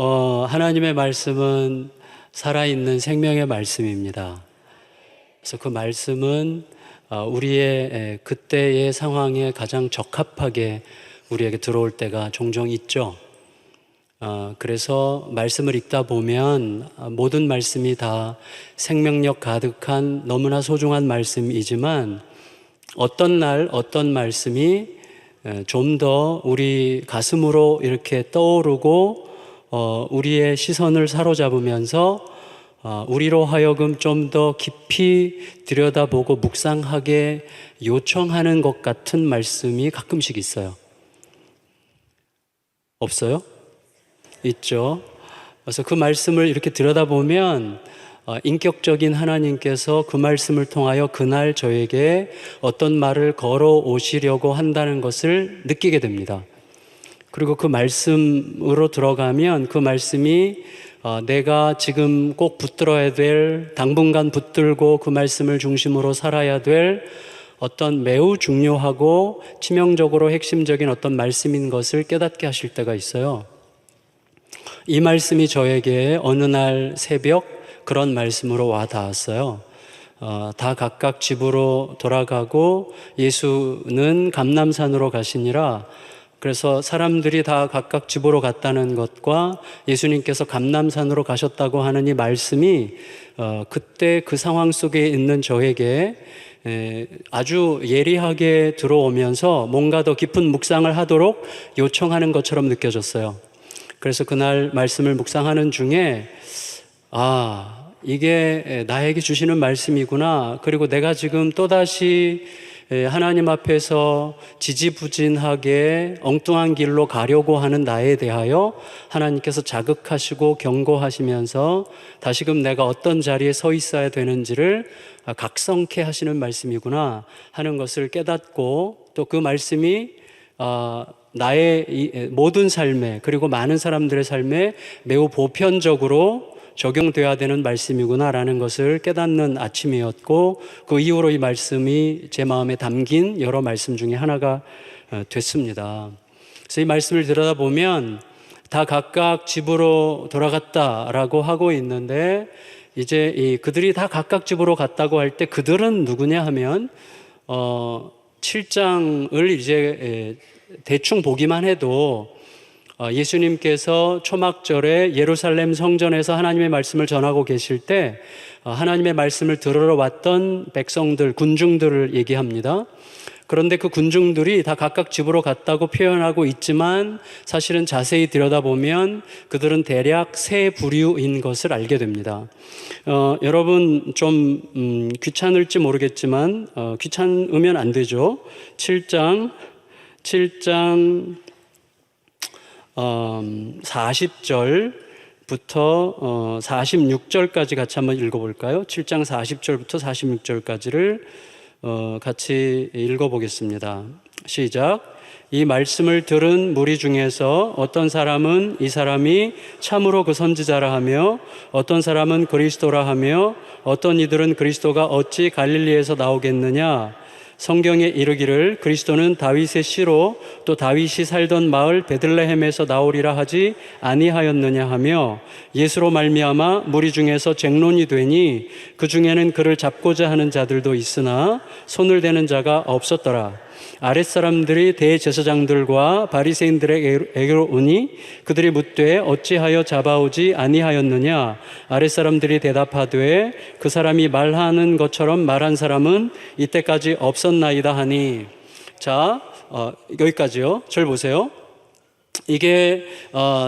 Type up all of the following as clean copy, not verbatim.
하나님의 말씀은 살아있는 생명의 말씀입니다. 그래서 그 말씀은 우리의 그때의 상황에 가장 적합하게 우리에게 들어올 때가 종종 있죠. 그래서 말씀을 읽다 보면 모든 말씀이 다 생명력 가득한 너무나 소중한 말씀이지만 어떤 날 어떤 말씀이 좀 더 우리 가슴으로 이렇게 떠오르고 우리의 시선을 사로잡으면서 우리로 하여금 좀 더 깊이 들여다보고 묵상하게 요청하는 것 같은 말씀이 가끔씩 있어요. 없어요? 있죠. 그래서 그 말씀을 이렇게 들여다보면 인격적인 하나님께서 그 말씀을 통하여 그날 저에게 어떤 말을 걸어 오시려고 한다는 것을 느끼게 됩니다. 그리고 그 말씀으로 들어가면 그 말씀이 내가 지금 꼭 붙들어야 될, 당분간 붙들고 그 말씀을 중심으로 살아야 될 어떤 매우 중요하고 치명적으로 핵심적인 어떤 말씀인 것을 깨닫게 하실 때가 있어요. 이 말씀이 저에게 어느 날 새벽 그런 말씀으로 와 닿았어요. 다 각각 집으로 돌아가고 예수는 감람산으로 가시니라. 그래서 사람들이 다 각각 집으로 갔다는 것과 예수님께서 감람산으로 가셨다고 하는 이 말씀이 그때 그 상황 속에 있는 저에게 아주 예리하게 들어오면서 뭔가 더 깊은 묵상을 하도록 요청하는 것처럼 느껴졌어요. 그래서 그날 말씀을 묵상하는 중에 이게 나에게 주시는 말씀이구나. 그리고 내가 지금 또다시 하나님 앞에서 지지부진하게 엉뚱한 길로 가려고 하는 나에 대하여 하나님께서 자극하시고 경고하시면서 다시금 내가 어떤 자리에 서 있어야 되는지를 각성케 하시는 말씀이구나 하는 것을 깨닫고, 또 그 말씀이 나의 모든 삶에, 그리고 많은 사람들의 삶에 매우 보편적으로 적용돼야 되는 말씀이구나라는 것을 깨닫는 아침이었고, 그 이후로 이 말씀이 제 마음에 담긴 여러 말씀 중에 하나가 됐습니다. 그래서 이 말씀을 들여다보면 다 각각 집으로 돌아갔다라고 하고 있는데, 이제 그들이 다 각각 집으로 갔다고 할 때 그들은 누구냐 하면 7장을 이제 대충 보기만 해도 예수님께서 초막절에 예루살렘 성전에서 하나님의 말씀을 전하고 계실 때 하나님의 말씀을 들으러 왔던 백성들, 군중들을 얘기합니다. 그런데 그 군중들이 다 각각 집으로 갔다고 표현하고 있지만 사실은 자세히 들여다보면 그들은 대략 세 부류인 것을 알게 됩니다. 여러분 좀 귀찮을지 모르겠지만 귀찮으면 안 되죠. 7장 40절부터 46절까지 같이 한번 읽어볼까요? 7장 40절부터 46절까지를 같이 읽어보겠습니다. 시작. 이 말씀을 들은 무리 중에서 어떤 사람은 이 사람이 참으로 그 선지자라 하며, 어떤 사람은 그리스도라 하며, 어떤 이들은 그리스도가 어찌 갈릴리에서 나오겠느냐. 성경에 이르기를 그리스도는 다윗의 씨로 또 다윗이 살던 마을 베들레헴에서 나오리라 하지 아니하였느냐 하며, 예수로 말미암아 무리 중에서 쟁론이 되니 그 중에는 그를 잡고자 하는 자들도 있으나 손을 대는 자가 없었더라. 아랫사람들이 대제사장들과 바리새인들에게로 오니 그들이 묻되 어찌하여 잡아오지 아니하였느냐. 아랫사람들이 대답하되 그 사람이 말하는 것처럼 말한 사람은 이때까지 없었나이다 하니. 자, 여기까지요. 절 보세요. 이게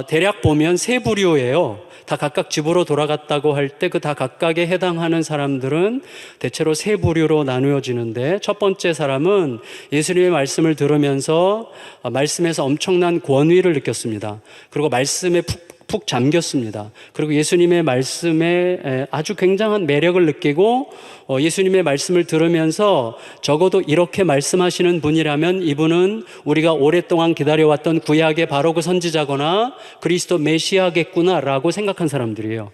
대략 보면 세 부류예요. 다 각각 집으로 돌아갔다고 할 때 그 다 각각에 해당하는 사람들은 대체로 세 부류로 나누어지는데, 첫 번째 사람은 예수님의 말씀을 들으면서 말씀에서 엄청난 권위를 느꼈습니다. 그리고 말씀에 푹 잠겼습니다. 그리고 예수님의 말씀에 아주 굉장한 매력을 느끼고 예수님의 말씀을 들으면서 적어도 이렇게 말씀하시는 분이라면 이분은 우리가 오랫동안 기다려왔던 구약의 바로 그 선지자거나 그리스도 메시아겠구나라고 생각한 사람들이에요.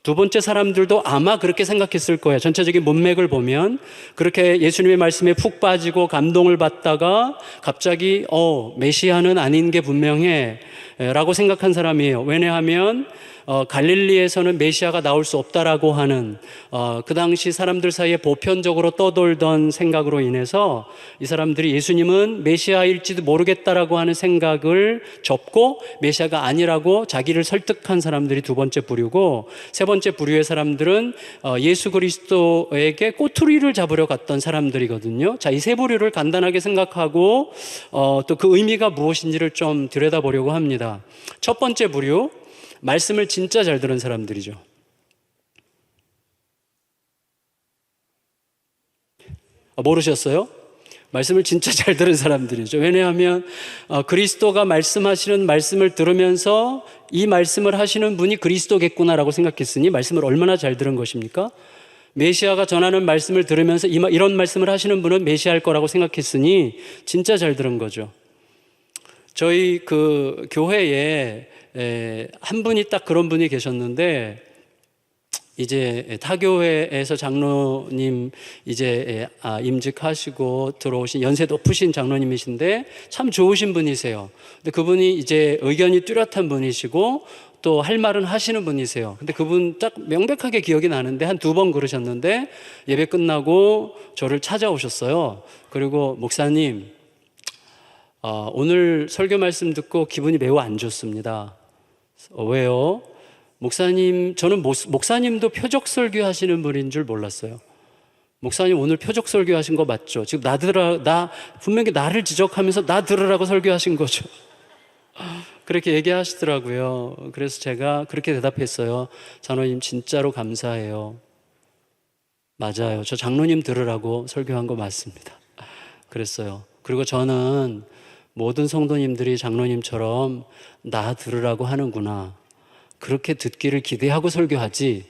두 번째 사람들도 아마 그렇게 생각했을 거예요. 전체적인 문맥을 보면 그렇게 예수님의 말씀에 푹 빠지고 감동을 받다가 갑자기 메시아는 아닌 게 분명해. 라고 생각한 사람이에요. 왜냐하면 갈릴리에서는 메시아가 나올 수 없다라고 하는 그 당시 사람들 사이에 보편적으로 떠돌던 생각으로 인해서 이 사람들이 예수님은 메시아일지도 모르겠다라고 하는 생각을 접고 메시아가 아니라고 자기를 설득한 사람들이 두 번째 부류고, 세 번째 부류의 사람들은 예수 그리스도에게 꼬투리를 잡으려 갔던 사람들이거든요. 자, 이 세 부류를 간단하게 생각하고 또 그 의미가 무엇인지를 좀 들여다보려고 합니다. 첫 번째 부류, 말씀을 진짜 잘 들은 사람들이죠. 모르셨어요? 말씀을 진짜 잘 들은 사람들이죠. 왜냐하면 그리스도가 말씀하시는 말씀을 들으면서 이 말씀을 하시는 분이 그리스도겠구나라고 생각했으니 말씀을 얼마나 잘 들은 것입니까? 메시아가 전하는 말씀을 들으면서 이런 말씀을 하시는 분은 메시아일 거라고 생각했으니 진짜 잘 들은 거죠. 저희 그 교회에 한 분이 딱 그런 분이 계셨는데, 이제 타교회에서 장로님 이제 임직하시고 들어오신 연세 높으신 장로님이신데 참 좋으신 분이세요. 근데 그분이 이제 의견이 뚜렷한 분이시고 또 할 말은 하시는 분이세요. 근데 그분 딱 명백하게 기억이 나는데 한 2번 그러셨는데, 예배 끝나고 저를 찾아오셨어요. 그리고 목사님, 오늘 설교 말씀 듣고 기분이 매우 안 좋습니다. 왜요? 목사님, 저는 목사님도 표적 설교 하시는 분인 줄 몰랐어요. 목사님 오늘 표적 설교 하신 거 맞죠? 지금 분명히 나를 지적하면서 나 들으라고 설교하신 거죠. 그렇게 얘기하시더라고요. 그래서 제가 그렇게 대답했어요. 장로님 진짜로 감사해요. 맞아요. 저 장로님 들으라고 설교한 거 맞습니다. 그랬어요. 그리고 저는 모든 성도님들이 장로님처럼 나 들으라고 하는구나, 그렇게 듣기를 기대하고 설교하지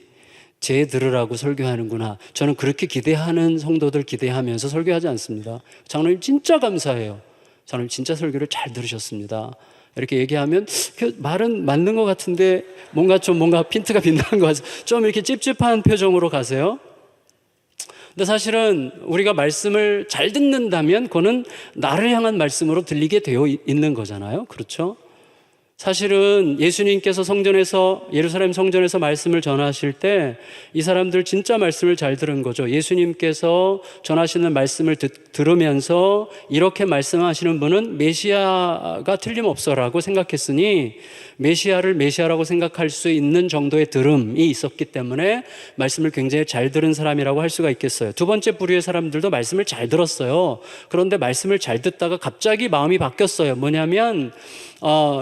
제 들으라고 설교하는구나, 저는 그렇게 기대하는 성도들 기대하면서 설교하지 않습니다. 장로님 진짜 감사해요. 장로님 진짜 설교를 잘 들으셨습니다. 이렇게 얘기하면 말은 맞는 것 같은데 뭔가 핀트가 빈다는 것 같아서 좀 이렇게 찝찝한 표정으로 가세요. 근데 사실은 우리가 말씀을 잘 듣는다면 그거는 나를 향한 말씀으로 들리게 되어 있는 거잖아요. 그렇죠? 사실은 예수님께서 예루살렘 성전에서 말씀을 전하실 때 이 사람들 진짜 말씀을 잘 들은 거죠. 예수님께서 전하시는 말씀을 들으면서 이렇게 말씀하시는 분은 메시아가 틀림없어라고 생각했으니 메시아를 메시아라고 생각할 수 있는 정도의 들음이 있었기 때문에 말씀을 굉장히 잘 들은 사람이라고 할 수가 있겠어요. 두 번째 부류의 사람들도 말씀을 잘 들었어요. 그런데 말씀을 잘 듣다가 갑자기 마음이 바뀌었어요. 뭐냐면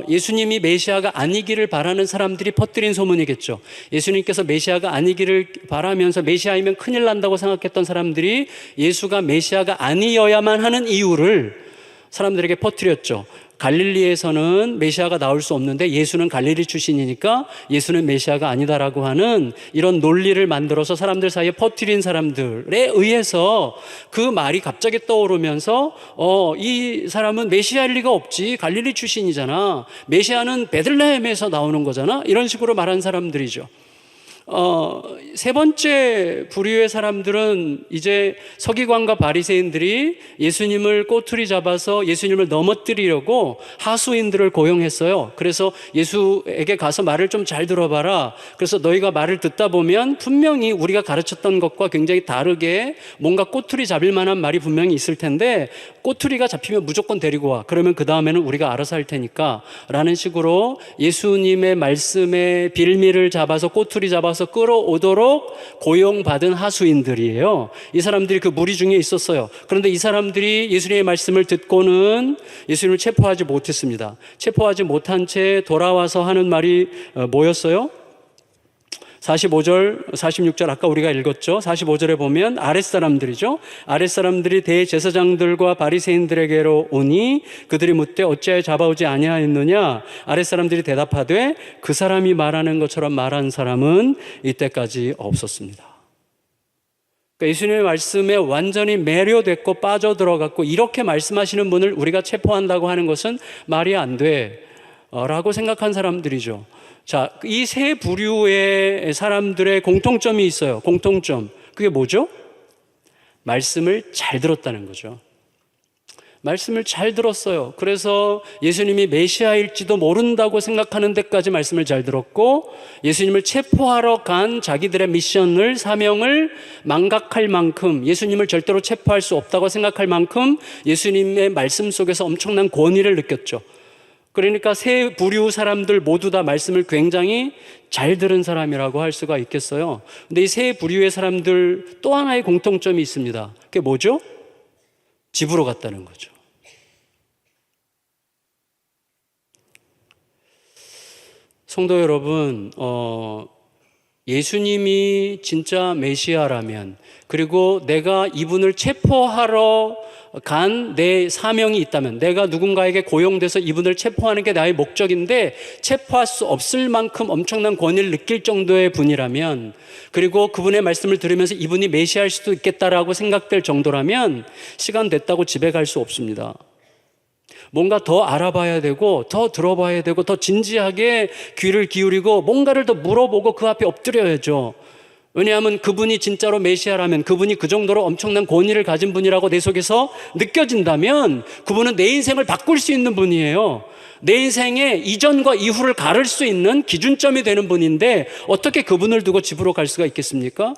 예수님이 메시아가 아니기를 바라는 사람들이 퍼뜨린 소문이겠죠. 예수님께서 메시아가 아니기를 바라면서 메시아이면 큰일 난다고 생각했던 사람들이 예수가 메시아가 아니어야만 하는 이유를 사람들에게 퍼뜨렸죠. 갈릴리에서는 메시아가 나올 수 없는데 예수는 갈릴리 출신이니까 예수는 메시아가 아니다라고 하는 이런 논리를 만들어서 사람들 사이에 퍼뜨린 사람들에 의해서 그 말이 갑자기 떠오르면서 이 사람은 메시아일 리가 없지, 갈릴리 출신이잖아, 메시아는 베들레헴에서 나오는 거잖아, 이런 식으로 말한 사람들이죠. 세 번째 부류의 사람들은 이제 서기관과 바리새인들이 예수님을 꼬투리 잡아서 예수님을 넘어뜨리려고 하수인들을 고용했어요. 그래서 예수에게 가서 말을 좀 잘 들어봐라. 그래서 너희가 말을 듣다 보면 분명히 우리가 가르쳤던 것과 굉장히 다르게 뭔가 꼬투리 잡을 만한 말이 분명히 있을 텐데 꼬투리가 잡히면 무조건 데리고 와. 그러면 그 다음에는 우리가 알아서 할 테니까 라는 식으로 예수님의 말씀에 빌미를 잡아서 꼬투리 잡아서 끌어오도록 고용받은 하수인들이에요. 이 사람들이 그 무리 중에 있었어요. 그런데 이 사람들이 예수님의 말씀을 듣고는 예수님을 체포하지 못했습니다. 체포하지 못한 채 돌아와서 하는 말이 뭐였어요? 45절, 46절 아까 우리가 읽었죠. 45절에 보면 아랫사람들이죠. 아랫사람들이 대제사장들과 바리새인들에게로 오니 그들이 묻되 어찌하여 잡아오지 아니하였느냐. 아랫사람들이 대답하되 그 사람이 말하는 것처럼 말한 사람은 이때까지 없었습니다. 그러니까 예수님의 말씀에 완전히 매료됐고 빠져들어갔고 이렇게 말씀하시는 분을 우리가 체포한다고 하는 것은 말이 안 돼 라고 생각한 사람들이죠. 자, 이 세 부류의 사람들의 공통점이 있어요. 공통점. 그게 뭐죠? 말씀을 잘 들었다는 거죠. 말씀을 잘 들었어요. 그래서 예수님이 메시아일지도 모른다고 생각하는 데까지 말씀을 잘 들었고, 예수님을 체포하러 간 자기들의 미션을, 사명을 망각할 만큼, 예수님을 절대로 체포할 수 없다고 생각할 만큼 예수님의 말씀 속에서 엄청난 권위를 느꼈죠. 그러니까 세 부류 사람들 모두 다 말씀을 굉장히 잘 들은 사람이라고 할 수가 있겠어요. 근데 이 세 부류의 사람들 또 하나의 공통점이 있습니다. 그게 뭐죠? 집으로 갔다는 거죠. 성도 여러분, 예수님이 진짜 메시아라면, 그리고 내가 이분을 체포하러 간 내 사명이 있다면, 내가 누군가에게 고용돼서 이분을 체포하는 게 나의 목적인데 체포할 수 없을 만큼 엄청난 권위를 느낄 정도의 분이라면, 그리고 그분의 말씀을 들으면서 이분이 메시아일 수도 있겠다라고 생각될 정도라면 시간 됐다고 집에 갈 수 없습니다. 뭔가 더 알아봐야 되고, 더 들어봐야 되고, 더 진지하게 귀를 기울이고 뭔가를 더 물어보고 그 앞에 엎드려야죠. 왜냐하면 그분이 진짜로 메시아라면, 그분이 그 정도로 엄청난 권위를 가진 분이라고 내 속에서 느껴진다면 그분은 내 인생을 바꿀 수 있는 분이에요. 내 인생의 이전과 이후를 가를 수 있는 기준점이 되는 분인데 어떻게 그분을 두고 집으로 갈 수가 있겠습니까?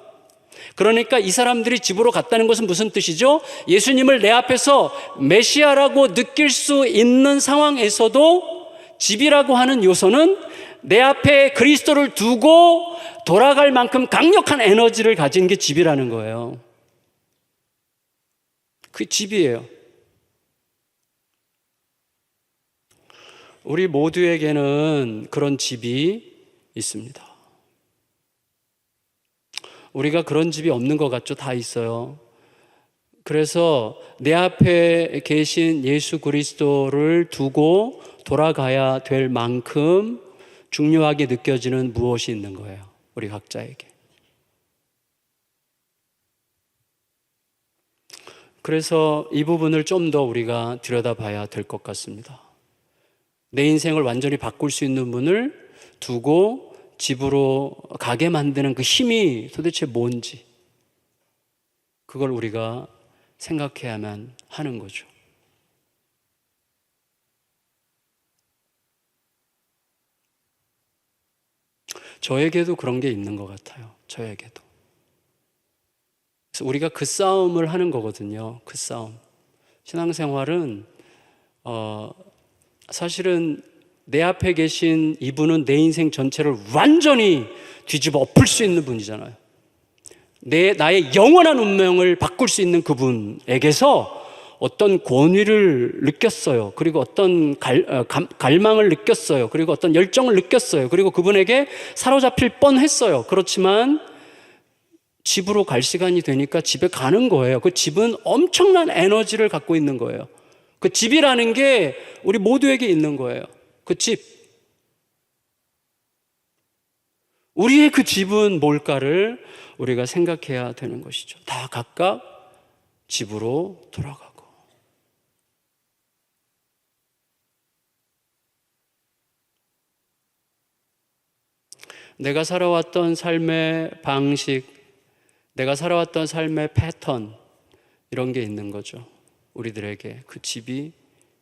그러니까 이 사람들이 집으로 갔다는 것은 무슨 뜻이죠? 예수님을 내 앞에서 메시아라고 느낄 수 있는 상황에서도 집이라고 하는 요소는 내 앞에 그리스도를 두고 돌아갈 만큼 강력한 에너지를 가진 게 집이라는 거예요. 그게 집이에요. 우리 모두에게는 그런 집이 있습니다. 우리가 그런 집이 없는 것 같죠? 다 있어요. 그래서 내 앞에 계신 예수 그리스도를 두고 돌아가야 될 만큼 중요하게 느껴지는 무엇이 있는 거예요. 우리 각자에게. 그래서 이 부분을 좀 더 우리가 들여다봐야 될 것 같습니다. 내 인생을 완전히 바꿀 수 있는 분을 두고 집으로 가게 만드는 그 힘이 도대체 뭔지, 그걸 우리가 생각해야만 하는 거죠. 저에게도 그런 게 있는 것 같아요. 저에게도. 그래서 우리가 그 싸움을 하는 거거든요. 그 싸움. 신앙생활은 사실은 내 앞에 계신 이분은 내 인생 전체를 완전히 뒤집어 엎을 수 있는 분이잖아요. 나의 영원한 운명을 바꿀 수 있는 그분에게서 어떤 권위를 느꼈어요. 그리고 어떤 갈망을 느꼈어요. 그리고 어떤 열정을 느꼈어요. 그리고 그분에게 사로잡힐 뻔했어요. 그렇지만 집으로 갈 시간이 되니까 집에 가는 거예요. 그 집은 엄청난 에너지를 갖고 있는 거예요. 그 집이라는 게 우리 모두에게 있는 거예요. 그 집. 우리의 그 집은 뭘까를 우리가 생각해야 되는 것이죠. 다 각각 집으로 돌아가고. 내가 살아왔던 삶의 방식, 내가 살아왔던 삶의 패턴, 이런 게 있는 거죠. 우리들에게 그 집이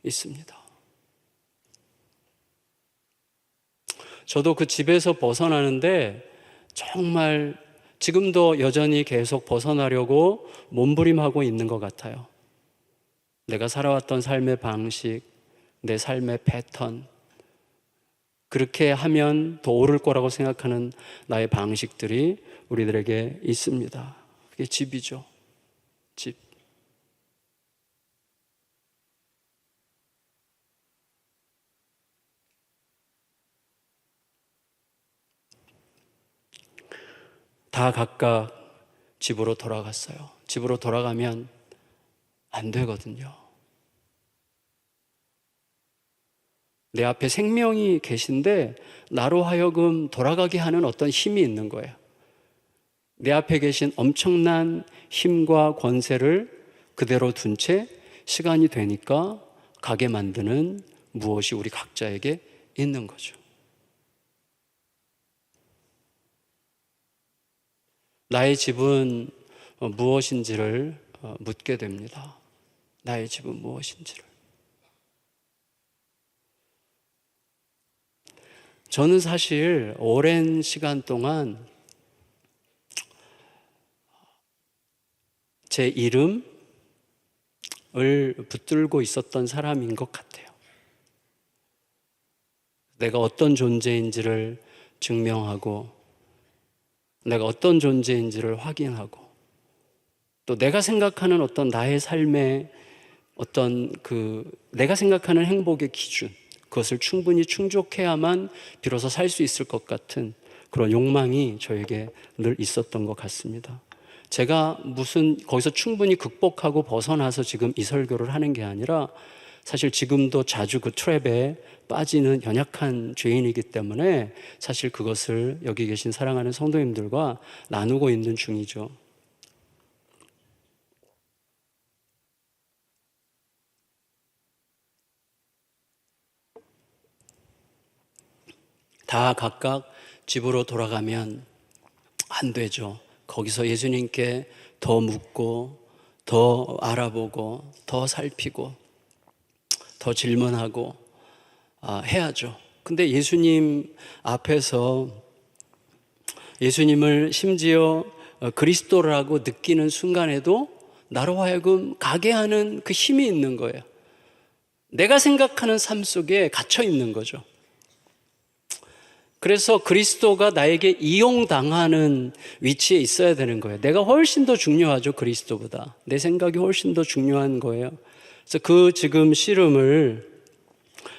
있습니다. 저도 그 집에서 벗어나는데 정말 지금도 여전히 계속 벗어나려고 몸부림하고 있는 것 같아요. 내가 살아왔던 삶의 방식, 내 삶의 패턴, 그렇게 하면 더 옳을 거라고 생각하는 나의 방식들이 우리들에게 있습니다. 그게 집이죠. 집. 다 각각 집으로 돌아갔어요. 집으로 돌아가면 안 되거든요. 내 앞에 생명이 계신데 나로 하여금 돌아가게 하는 어떤 힘이 있는 거예요. 내 앞에 계신 엄청난 힘과 권세를 그대로 둔 채 시간이 되니까 가게 만드는 무엇이 우리 각자에게 있는 거죠. 나의 집은 무엇인지를 묻게 됩니다. 나의 집은 무엇인지를. 저는 사실 오랜 시간 동안 제 이름을 붙들고 있었던 사람인 것 같아요. 내가 어떤 존재인지를 증명하고, 내가 어떤 존재인지를 확인하고, 또 내가 생각하는 어떤 나의 삶의 어떤 내가 생각하는 행복의 기준, 그것을 충분히 충족해야만 비로소 살 수 있을 것 같은 그런 욕망이 저에게 늘 있었던 것 같습니다. 제가 거기서 충분히 극복하고 벗어나서 지금 이 설교를 하는 게 아니라 사실 지금도 자주 그 트랩에 빠지는 연약한 죄인이기 때문에 사실 그것을 여기 계신 사랑하는 성도님들과 나누고 있는 중이죠. 다 각각 집으로 돌아가면 안 되죠. 거기서 예수님께 더 묻고, 더 알아보고, 더 살피고, 더 질문하고 해야죠. 근데 예수님 앞에서 예수님을 심지어 그리스도라고 느끼는 순간에도 나로 하여금 가게 하는 그 힘이 있는 거예요. 내가 생각하는 삶 속에 갇혀 있는 거죠. 그래서 그리스도가 나에게 이용당하는 위치에 있어야 되는 거예요. 내가 훨씬 더 중요하죠, 그리스도보다. 내 생각이 훨씬 더 중요한 거예요. 그래서 그 지금 씨름을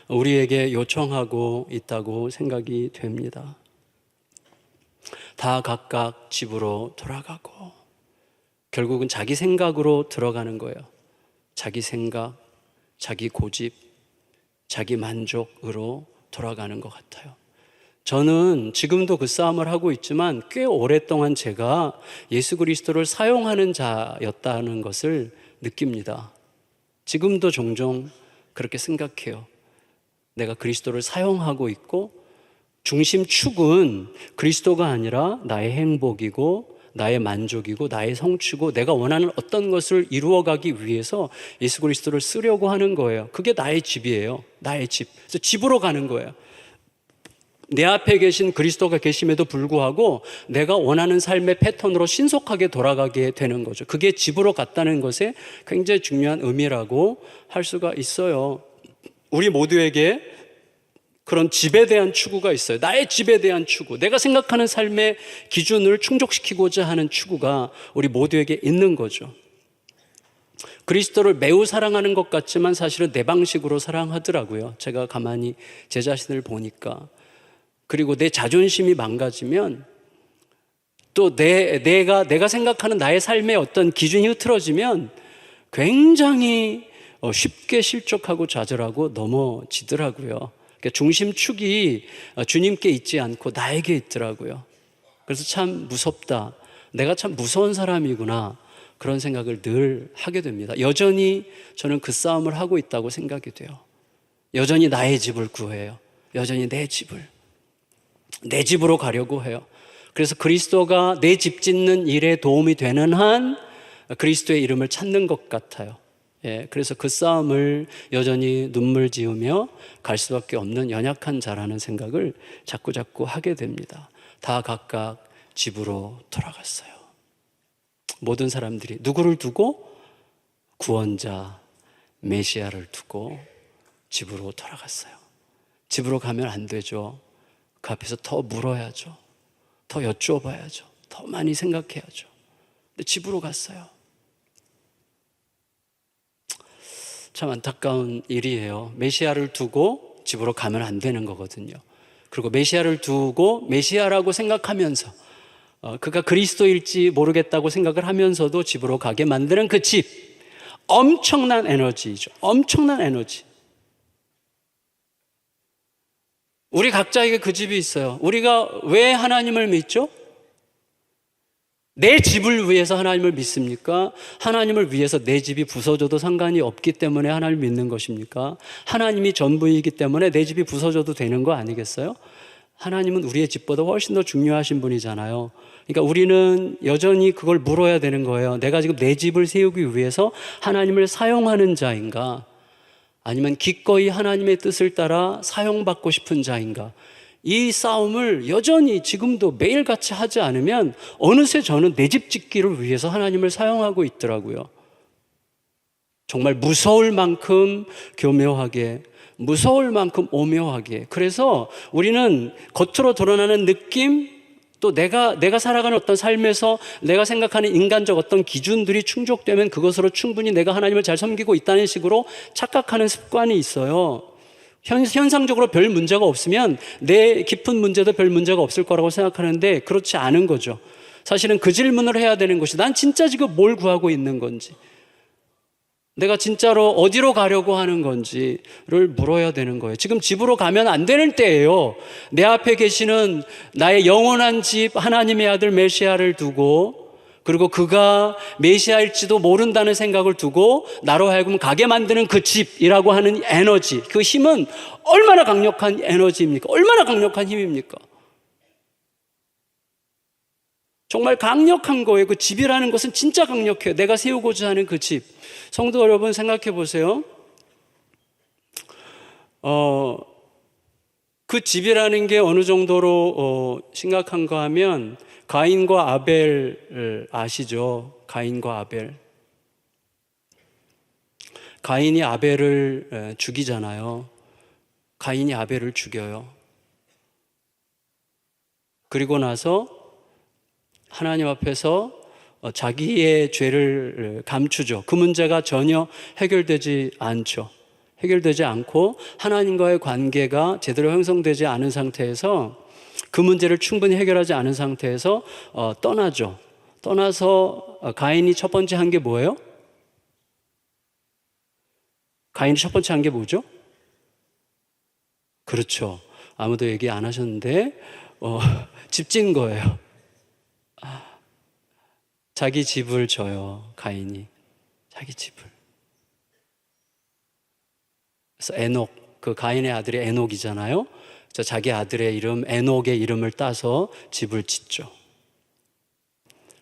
우리에게 요청하고 있다고 생각이 됩니다. 다 각각 집으로 돌아가고, 결국은 자기 생각으로 들어가는 거예요. 자기 생각, 자기 고집, 자기 만족으로 돌아가는 것 같아요. 저는 지금도 그 싸움을 하고 있지만 꽤 오랫동안 제가 예수 그리스도를 사용하는 자였다는 것을 느낍니다. 지금도 종종 그렇게 생각해요. 내가 그리스도를 사용하고 있고, 중심축은 그리스도가 아니라 나의 행복이고, 나의 만족이고, 나의 성취고, 내가 원하는 어떤 것을 이루어가기 위해서 예수 그리스도를 쓰려고 하는 거예요. 그게 나의 집이에요. 나의 집. 그래서 집으로 가는 거예요. 내 앞에 계신 그리스도가 계심에도 불구하고 내가 원하는 삶의 패턴으로 신속하게 돌아가게 되는 거죠. 그게 집으로 갔다는 것에 굉장히 중요한 의미라고 할 수가 있어요. 우리 모두에게 그런 집에 대한 추구가 있어요. 나의 집에 대한 추구, 내가 생각하는 삶의 기준을 충족시키고자 하는 추구가 우리 모두에게 있는 거죠. 그리스도를 매우 사랑하는 것 같지만 사실은 내 방식으로 사랑하더라고요. 제가 가만히 제 자신을 보니까. 그리고 내 자존심이 망가지면, 또 내가 생각하는 나의 삶의 어떤 기준이 흐트러지면 굉장히 쉽게 실족하고 좌절하고 넘어지더라고요. 그러니까 중심축이 주님께 있지 않고 나에게 있더라고요. 그래서 참 무섭다. 내가 참 무서운 사람이구나. 그런 생각을 늘 하게 됩니다. 여전히 저는 그 싸움을 하고 있다고 생각이 돼요. 여전히 나의 집을 구해요. 여전히 내 집으로 가려고 해요. 그래서 그리스도가 내 집 짓는 일에 도움이 되는 한 그리스도의 이름을 찾는 것 같아요. 그래서 그 싸움을 여전히 눈물 지으며 갈 수밖에 없는 연약한 자라는 생각을 자꾸 하게 됩니다. 다 각각 집으로 돌아갔어요. 모든 사람들이 누구를 두고? 구원자 메시아를 두고 집으로 돌아갔어요. 집으로 가면 안 되죠. 그 앞에서 더 물어야죠. 더 여쭈어봐야죠. 더 많이 생각해야죠. 근데 집으로 갔어요. 참 안타까운 일이에요. 메시아를 두고 집으로 가면 안 되는 거거든요. 그리고 메시아를 두고 메시아라고 생각하면서 그가 그리스도일지 모르겠다고 생각을 하면서도 집으로 가게 만드는 그 집, 엄청난 에너지죠. 엄청난 에너지. 우리 각자에게 그 집이 있어요. 우리가 왜 하나님을 믿죠? 내 집을 위해서 하나님을 믿습니까? 하나님을 위해서 내 집이 부서져도 상관이 없기 때문에 하나님을 믿는 것입니까? 하나님이 전부이기 때문에 내 집이 부서져도 되는 거 아니겠어요? 하나님은 우리의 집보다 훨씬 더 중요하신 분이잖아요. 그러니까 우리는 여전히 그걸 물어야 되는 거예요. 내가 지금 내 집을 세우기 위해서 하나님을 사용하는 자인가? 아니면 기꺼이 하나님의 뜻을 따라 사용받고 싶은 자인가? 이 싸움을 여전히 지금도 매일같이 하지 않으면 어느새 저는 내 집 짓기를 위해서 하나님을 사용하고 있더라고요. 정말 무서울 만큼 교묘하게, 무서울 만큼 오묘하게. 그래서 우리는 겉으로 드러나는 느낌, 또 내가 살아가는 어떤 삶에서 내가 생각하는 인간적 어떤 기준들이 충족되면 그것으로 충분히 내가 하나님을 잘 섬기고 있다는 식으로 착각하는 습관이 있어요. 현상적으로 별 문제가 없으면 내 깊은 문제도 별 문제가 없을 거라고 생각하는데 그렇지 않은 거죠. 사실은 그 질문을 해야 되는 것이 난 진짜 지금 뭘 구하고 있는 건지, 내가 진짜로 어디로 가려고 하는 건지를 물어야 되는 거예요. 지금 집으로 가면 안 되는 때예요. 내 앞에 계시는 나의 영원한 집 하나님의 아들 메시아를 두고, 그리고 그가 메시아일지도 모른다는 생각을 두고 나로 하여금 가게 만드는 그 집이라고 하는 에너지, 그 힘은 얼마나 강력한 에너지입니까? 얼마나 강력한 힘입니까? 정말 강력한 거예요. 그 집이라는 것은 진짜 강력해요. 내가 세우고자 하는 그 집. 성도 여러분, 생각해 보세요. 그 집이라는 게 어느 정도로 심각한가 하면 가인과 아벨을 아시죠? 가인과 아벨. 가인이 아벨을 죽이잖아요. 가인이 아벨을 죽여요. 그리고 나서 하나님 앞에서 자기의 죄를 감추죠. 그 문제가 전혀 해결되지 않죠. 해결되지 않고 하나님과의 관계가 제대로 형성되지 않은 상태에서, 그 문제를 충분히 해결하지 않은 상태에서 떠나죠. 떠나서 가인이 첫 번째 한 게 뭐예요? 가인이 첫 번째 한 게 뭐죠? 그렇죠. 아무도 얘기 안 하셨는데 집 짓는 거예요. 자기 집을 줘요. 가인이 자기 집을. 그래서 에녹, 그 가인의 아들이 에녹이잖아요. 그래서 자기 아들의 이름 에녹의 이름을 따서 집을 짓죠.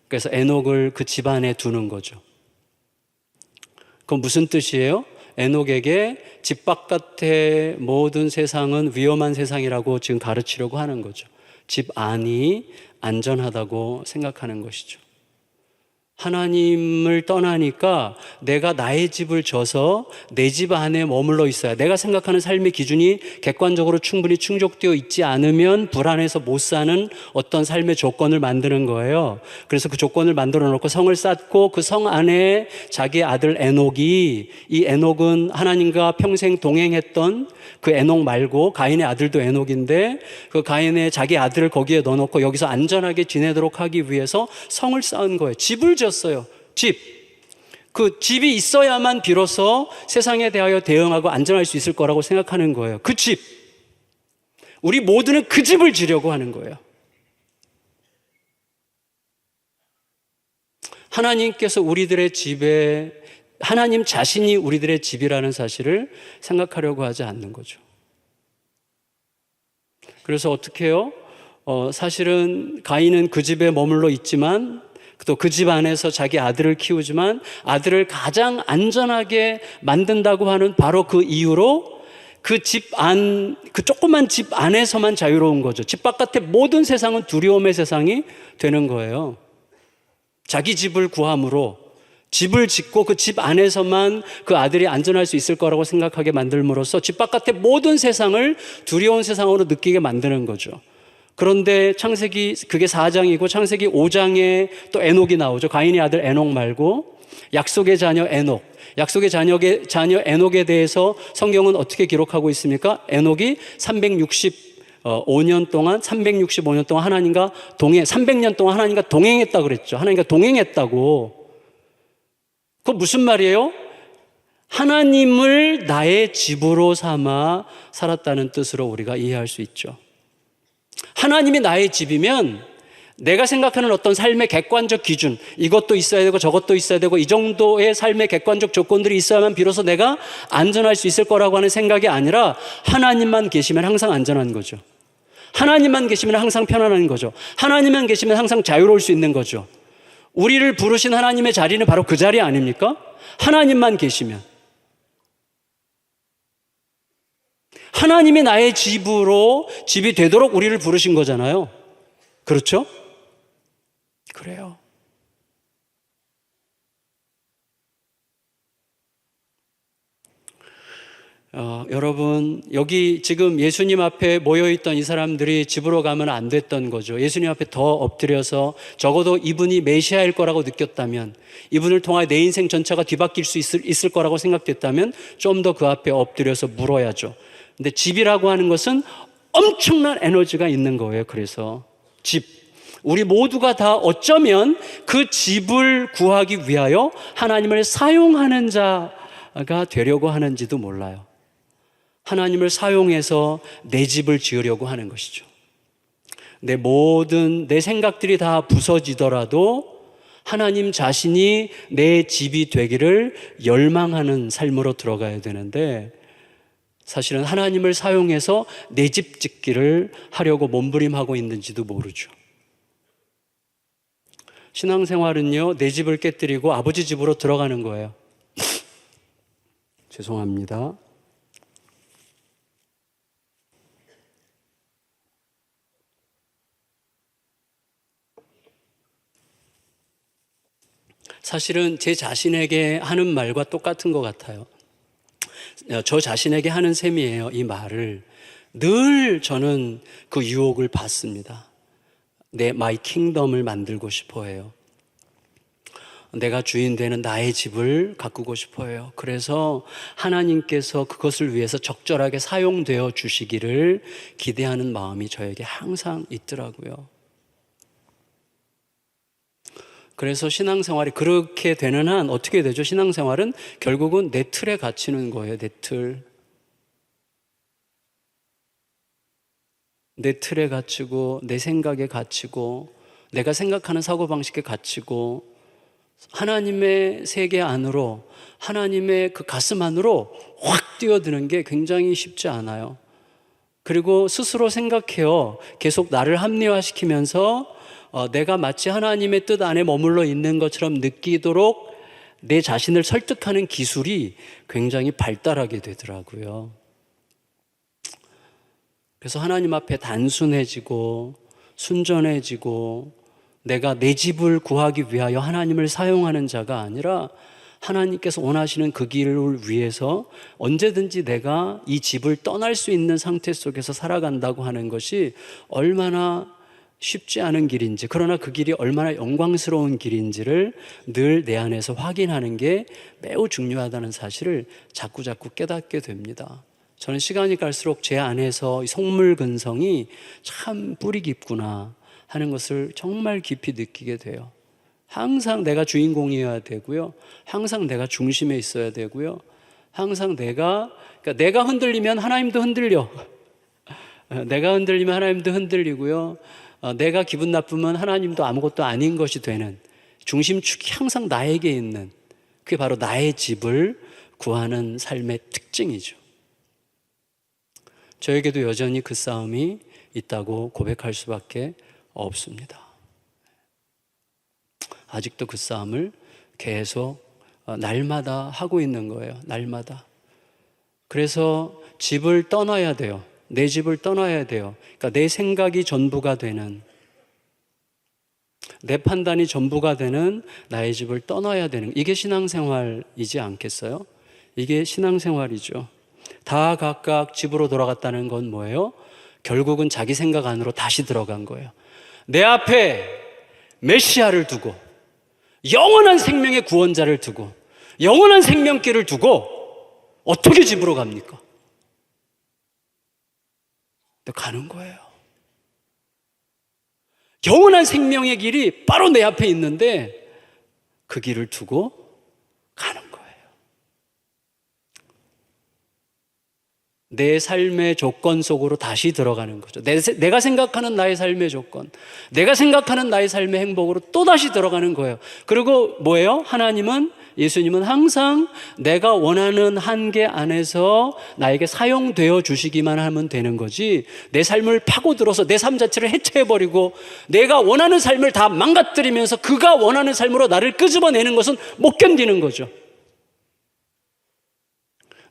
그래서 에녹을 그 집안에 두는 거죠. 그건 무슨 뜻이에요? 에녹에게 집 바깥의 모든 세상은 위험한 세상이라고 지금 가르치려고 하는 거죠. 집 안이 안전하다고 생각하는 것이죠. 하나님을 떠나니까 내가 나의 집을 져서 내 집 안에 머물러 있어야, 내가 생각하는 삶의 기준이 객관적으로 충분히 충족되어 있지 않으면 불안해서 못 사는 어떤 삶의 조건을 만드는 거예요. 그래서 그 조건을 만들어 놓고 성을 쌓고 그 성 안에 자기 아들 에녹이, 이 에녹은 하나님과 평생 동행했던 그 에녹 말고 가인의 아들도 에녹인데, 그 가인의 자기 아들을 거기에 넣어놓고 여기서 안전하게 지내도록 하기 위해서 성을 쌓은 거예요. 집을 지었어요. 집. 그 집이 있어야만 비로소 세상에 대하여 대응하고 안전할 수 있을 거라고 생각하는 거예요. 그 집. 우리 모두는 그 집을 지려고 하는 거예요. 하나님께서 우리들의 집에, 하나님 자신이 우리들의 집이라는 사실을 생각하려고 하지 않는 거죠. 그래서 어떻게 해요? 사실은 가인은 그 집에 머물러 있지만, 또 그 집 안에서 자기 아들을 키우지만 아들을 가장 안전하게 만든다고 하는 바로 그 이유로 그 집 안, 그 조그만 집 안에서만 자유로운 거죠. 집 바깥의 모든 세상은 두려움의 세상이 되는 거예요. 자기 집을 구함으로, 집을 짓고 그 집 안에서만 그 아들이 안전할 수 있을 거라고 생각하게 만들므로써 집 바깥의 모든 세상을 두려운 세상으로 느끼게 만드는 거죠. 그런데 창세기, 그게 4장이고 창세기 5장에 또 에녹이 나오죠. 가인의 아들 에녹 말고 약속의 자녀 에녹. 약속의 자녀 에녹에 대해서 성경은 어떻게 기록하고 있습니까? 에녹이 365년 동안 하나님과 300년 동안 하나님과 동행했다고 그랬죠. 하나님과 동행했다고. 그건 무슨 말이에요? 하나님을 나의 집으로 삼아 살았다는 뜻으로 우리가 이해할 수 있죠. 하나님이 나의 집이면 내가 생각하는 어떤 삶의 객관적 기준, 이것도 있어야 되고 저것도 있어야 되고 이 정도의 삶의 객관적 조건들이 있어야만 비로소 내가 안전할 수 있을 거라고 하는 생각이 아니라 하나님만 계시면 항상 안전한 거죠. 하나님만 계시면 항상 편안한 거죠. 하나님만 계시면 항상 자유로울 수 있는 거죠. 우리를 부르신 하나님의 자리는 바로 그 자리 아닙니까? 하나님만 계시면. 하나님이 나의 집이 되도록 우리를 부르신 거잖아요. 그렇죠? 그래요. 여러분, 여기 지금 예수님 앞에 모여있던 이 사람들이 집으로 가면 안 됐던 거죠. 예수님 앞에 더 엎드려서 적어도 이분이 메시아일 거라고 느꼈다면, 이분을 통하여 내 인생 전체가 뒤바뀔 수 있을 거라고 생각됐다면 좀 더 그 앞에 엎드려서 물어야죠. 근데 집이라고 하는 것은 엄청난 에너지가 있는 거예요. 그래서 집, 우리 모두가 다 어쩌면 그 집을 구하기 위하여 하나님을 사용하는 자가 되려고 하는지도 몰라요. 하나님을 사용해서 내 집을 지으려고 하는 것이죠. 내 생각들이 다 부서지더라도 하나님 자신이 내 집이 되기를 열망하는 삶으로 들어가야 되는데, 사실은 하나님을 사용해서 내 집 짓기를 하려고 몸부림하고 있는지도 모르죠. 신앙생활은요, 내 집을 깨뜨리고 아버지 집으로 들어가는 거예요. 죄송합니다. 사실은 제 자신에게 하는 말과 똑같은 것 같아요. 저 자신에게 하는 셈이에요. 이 말을 늘 저는 그 유혹을 받습니다. 마이 킹덤을 만들고 싶어 해요. 내가 주인 되는 나의 집을 가꾸고 싶어 해요. 그래서 하나님께서 그것을 위해서 적절하게 사용되어 주시기를 기대하는 마음이 저에게 항상 있더라고요. 그래서 신앙생활이 그렇게 되는 한 어떻게 되죠? 신앙생활은 결국은 내 틀에 갇히는 거예요. 내 틀. 내 틀에 갇히고 내 생각에 갇히고 내가 생각하는 사고방식에 갇히고 하나님의 세계 안으로, 하나님의 그 가슴 안으로 확 뛰어드는 게 굉장히 쉽지 않아요. 그리고 스스로 생각해요. 계속 나를 합리화시키면서 내가 마치 하나님의 뜻 안에 머물러 있는 것처럼 느끼도록 내 자신을 설득하는 기술이 굉장히 발달하게 되더라고요. 그래서 하나님 앞에 단순해지고 순전해지고 내가 내 집을 구하기 위하여 하나님을 사용하는 자가 아니라 하나님께서 원하시는 그 길을 위해서 언제든지 내가 이 집을 떠날 수 있는 상태 속에서 살아간다고 하는 것이 얼마나 쉽지 않은 길인지, 그러나 그 길이 얼마나 영광스러운 길인지를 늘 내 안에서 확인하는 게 매우 중요하다는 사실을 자꾸 깨닫게 됩니다. 저는 시간이 갈수록 제 안에서 이 속물근성이 참 뿌리 깊구나 하는 것을 정말 깊이 느끼게 돼요. 항상 내가 주인공이어야 되고요. 항상 내가 중심에 있어야 되고요. 항상 내가 흔들리면 하나님도 흔들려. 내가 흔들리면 하나님도 흔들리고요. 내가 기분 나쁘면 하나님도 아무것도 아닌 것이 되는 중심축이 항상 나에게 있는, 그게 바로 나의 집을 구하는 삶의 특징이죠. 저에게도 여전히 그 싸움이 있다고 고백할 수밖에 없습니다. 아직도 그 싸움을 계속 날마다 하고 있는 거예요. 날마다. 그래서 집을 떠나야 돼요. 내 집을 떠나야 돼요. 그러니까 내 생각이 전부가 되는, 내 판단이 전부가 되는 나의 집을 떠나야 되는, 이게 신앙생활이지 않겠어요? 이게 신앙생활이죠. 다 각각 집으로 돌아갔다는 건 뭐예요? 결국은 자기 생각 안으로 다시 들어간 거예요. 내 앞에 메시아를 두고, 영원한 생명의 구원자를 두고, 영원한 생명길을 두고 어떻게 집으로 갑니까? 가는 거예요. 영원한 생명의 길이 바로 내 앞에 있는데 그 길을 두고 가는 거예요. 내 삶의 조건 속으로 다시 들어가는 거죠. 내가 생각하는 나의 삶의 조건, 내가 생각하는 나의 삶의 행복으로 또다시 들어가는 거예요. 그리고 뭐예요? 예수님은 항상 내가 원하는 한계 안에서 나에게 사용되어 주시기만 하면 되는 거지, 내 삶을 파고들어서 내 삶 자체를 해체해버리고 내가 원하는 삶을 다 망가뜨리면서 그가 원하는 삶으로 나를 끄집어내는 것은 못 견디는 거죠.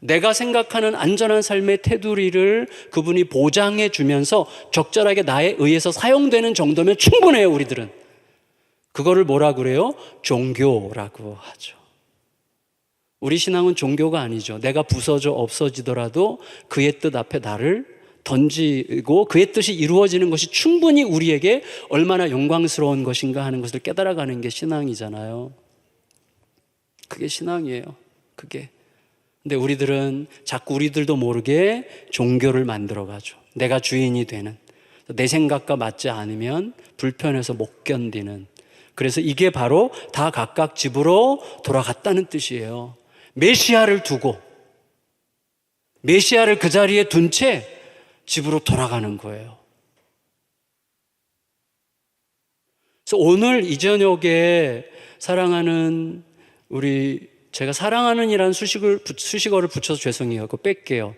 내가 생각하는 안전한 삶의 테두리를 그분이 보장해 주면서 적절하게 나에 의해서 사용되는 정도면 충분해요, 우리들은. 그거를 뭐라 그래요? 종교라고 하죠. 우리 신앙은 종교가 아니죠. 내가 부서져 없어지더라도 그의 뜻 앞에 나를 던지고 그의 뜻이 이루어지는 것이 충분히 우리에게 얼마나 영광스러운 것인가 하는 것을 깨달아가는 게 신앙이잖아요. 그게 신앙이에요. 그게. 근데 우리들은 자꾸 우리들도 모르게 종교를 만들어가죠. 내가 주인이 되는, 내 생각과 맞지 않으면 불편해서 못 견디는. 그래서 이게 바로 다 각각 집으로 돌아갔다는 뜻이에요. 메시아를 두고, 메시아를 그 자리에 둔 채 집으로 돌아가는 거예요. 그래서 오늘 이 저녁에 사랑하는 제가 사랑하는이라는 수식어를 붙여서 죄송해요. 그거 뺄게요.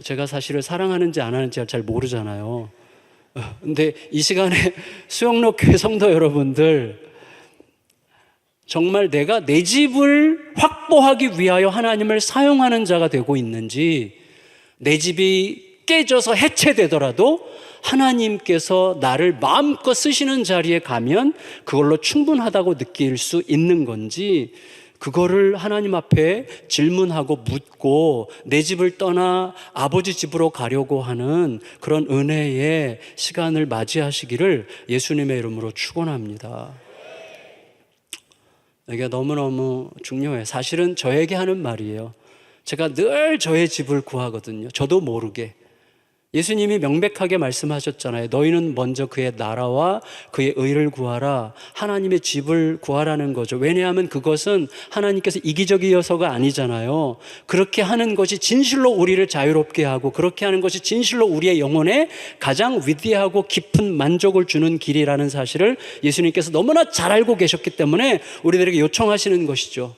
제가 사실을 사랑하는지 안 하는지 잘 모르잖아요. 근데 이 시간에 수영록 교회 성도 여러분들, 정말 내가 내 집을 확보하기 위하여 하나님을 사용하는 자가 되고 있는지, 내 집이 깨져서 해체되더라도 하나님께서 나를 마음껏 쓰시는 자리에 가면 그걸로 충분하다고 느낄 수 있는 건지, 그거를 하나님 앞에 질문하고 묻고 내 집을 떠나 아버지 집으로 가려고 하는 그런 은혜의 시간을 맞이하시기를 예수님의 이름으로 축원합니다. 이게 너무너무 중요해요. 사실은 저에게 하는 말이에요. 제가 늘 저의 집을 구하거든요. 저도 모르게. 예수님이 명백하게 말씀하셨잖아요. 너희는 먼저 그의 나라와 그의 의를 구하라. 하나님의 집을 구하라는 거죠. 왜냐하면 그것은 하나님께서 이기적이어서가 아니잖아요. 그렇게 하는 것이 진실로 우리를 자유롭게 하고, 그렇게 하는 것이 진실로 우리의 영혼에 가장 위대하고 깊은 만족을 주는 길이라는 사실을 예수님께서 너무나 잘 알고 계셨기 때문에 우리들에게 요청하시는 것이죠.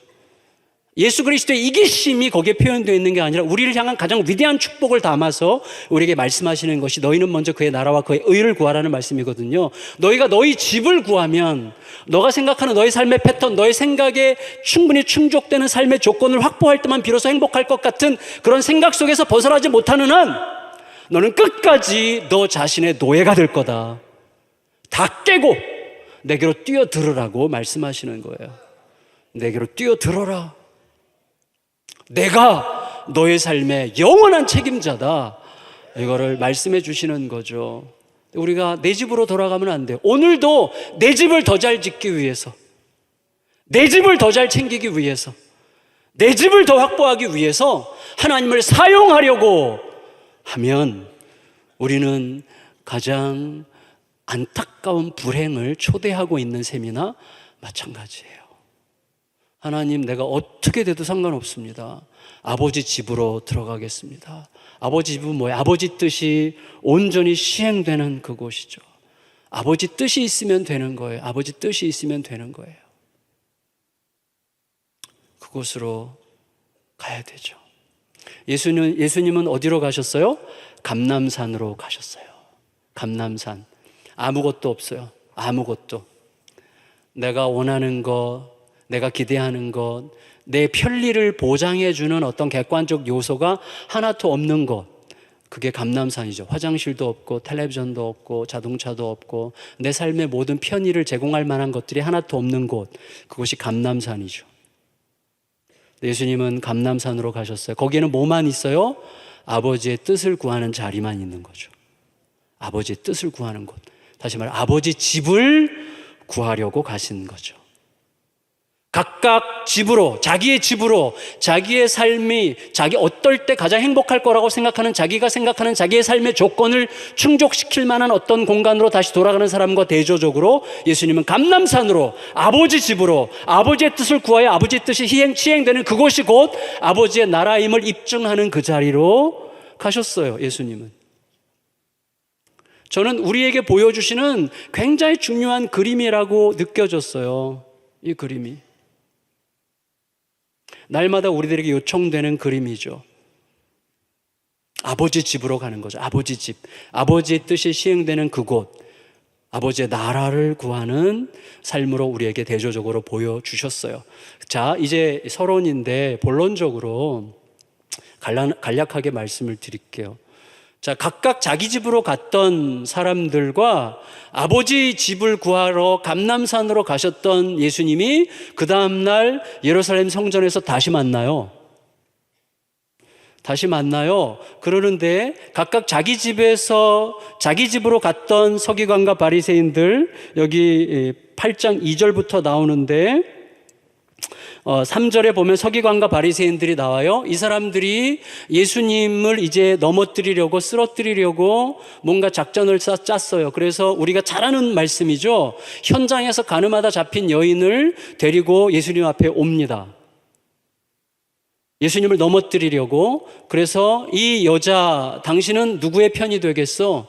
예수 그리스도의 이기심이 거기에 표현되어 있는 게 아니라 우리를 향한 가장 위대한 축복을 담아서 우리에게 말씀하시는 것이 너희는 먼저 그의 나라와 그의 의를 구하라는 말씀이거든요. 너희가 너희 집을 구하면, 너가 생각하는 너희 삶의 패턴, 너의 생각에 충분히 충족되는 삶의 조건을 확보할 때만 비로소 행복할 것 같은 그런 생각 속에서 벗어나지 못하는 한 너는 끝까지 너 자신의 노예가 될 거다. 다 깨고 내게로 뛰어들으라고 말씀하시는 거예요. 내게로 뛰어들어라. 내가 너의 삶의 영원한 책임자다. 이거를 말씀해 주시는 거죠. 우리가 내 집으로 돌아가면 안 돼요. 오늘도 내 집을 더 잘 짓기 위해서, 내 집을 더 잘 챙기기 위해서, 내 집을 더 확보하기 위해서 하나님을 사용하려고 하면 우리는 가장 안타까운 불행을 초대하고 있는 셈이나 마찬가지예요. 하나님, 내가 어떻게 돼도 상관없습니다. 아버지 집으로 들어가겠습니다. 아버지 집은 뭐예요? 아버지 뜻이 온전히 시행되는 그곳이죠. 아버지 뜻이 있으면 되는 거예요. 아버지 뜻이 있으면 되는 거예요. 그곳으로 가야 되죠. 예수님은 어디로 가셨어요? 감람산으로 가셨어요. 감람산. 아무것도 없어요. 아무것도. 내가 원하는 것, 내가 기대하는 것, 내 편리를 보장해주는 어떤 객관적 요소가 하나도 없는 것, 그게 감람산이죠. 화장실도 없고 텔레비전도 없고 자동차도 없고 내 삶의 모든 편의를 제공할 만한 것들이 하나도 없는 곳, 그것이 감람산이죠. 예수님은 감람산으로 가셨어요. 거기에는 뭐만 있어요? 아버지의 뜻을 구하는 자리만 있는 거죠. 아버지의 뜻을 구하는 곳, 다시 말해 아버지 집을 구하려고 가신 거죠. 각각 집으로, 자기의 집으로, 자기의 삶이 자기 어떨 때 가장 행복할 거라고 생각하는, 자기가 생각하는 자기의 삶의 조건을 충족시킬 만한 어떤 공간으로 다시 돌아가는 사람과 대조적으로 예수님은 감람산으로, 아버지 집으로, 아버지의 뜻을 구하여 아버지의 뜻이 시행되는 그곳이 곧 아버지의 나라임을 입증하는 그 자리로 가셨어요, 예수님은. 저는 우리에게 보여주시는 굉장히 중요한 그림이라고 느껴졌어요. 이 그림이. 날마다 우리들에게 요청되는 그림이죠. 아버지 집으로 가는 거죠. 아버지 집. 아버지의 뜻이 시행되는 그곳. 아버지의 나라를 구하는 삶으로 우리에게 대조적으로 보여주셨어요. 자, 이제 서론인데 본론적으로 간략하게 말씀을 드릴게요. 자, 각각 자기 집으로 갔던 사람들과 아버지 집을 구하러 감람산으로 가셨던 예수님이 그 다음날 예루살렘 성전에서 다시 만나요. 다시 만나요. 그러는데 각각 자기 집에서 자기 집으로 갔던 서기관과 바리새인들, 여기 8장 2절부터 나오는데 3절에 보면 서기관과 바리새인들이 나와요. 이 사람들이 예수님을 이제 넘어뜨리려고, 쓰러뜨리려고 뭔가 작전을 짰어요. 그래서 우리가 잘 아는 말씀이죠. 현장에서 가늠하다 잡힌 여인을 데리고 예수님 앞에 옵니다. 예수님을 넘어뜨리려고. 그래서 이 여자, 당신은 누구의 편이 되겠어?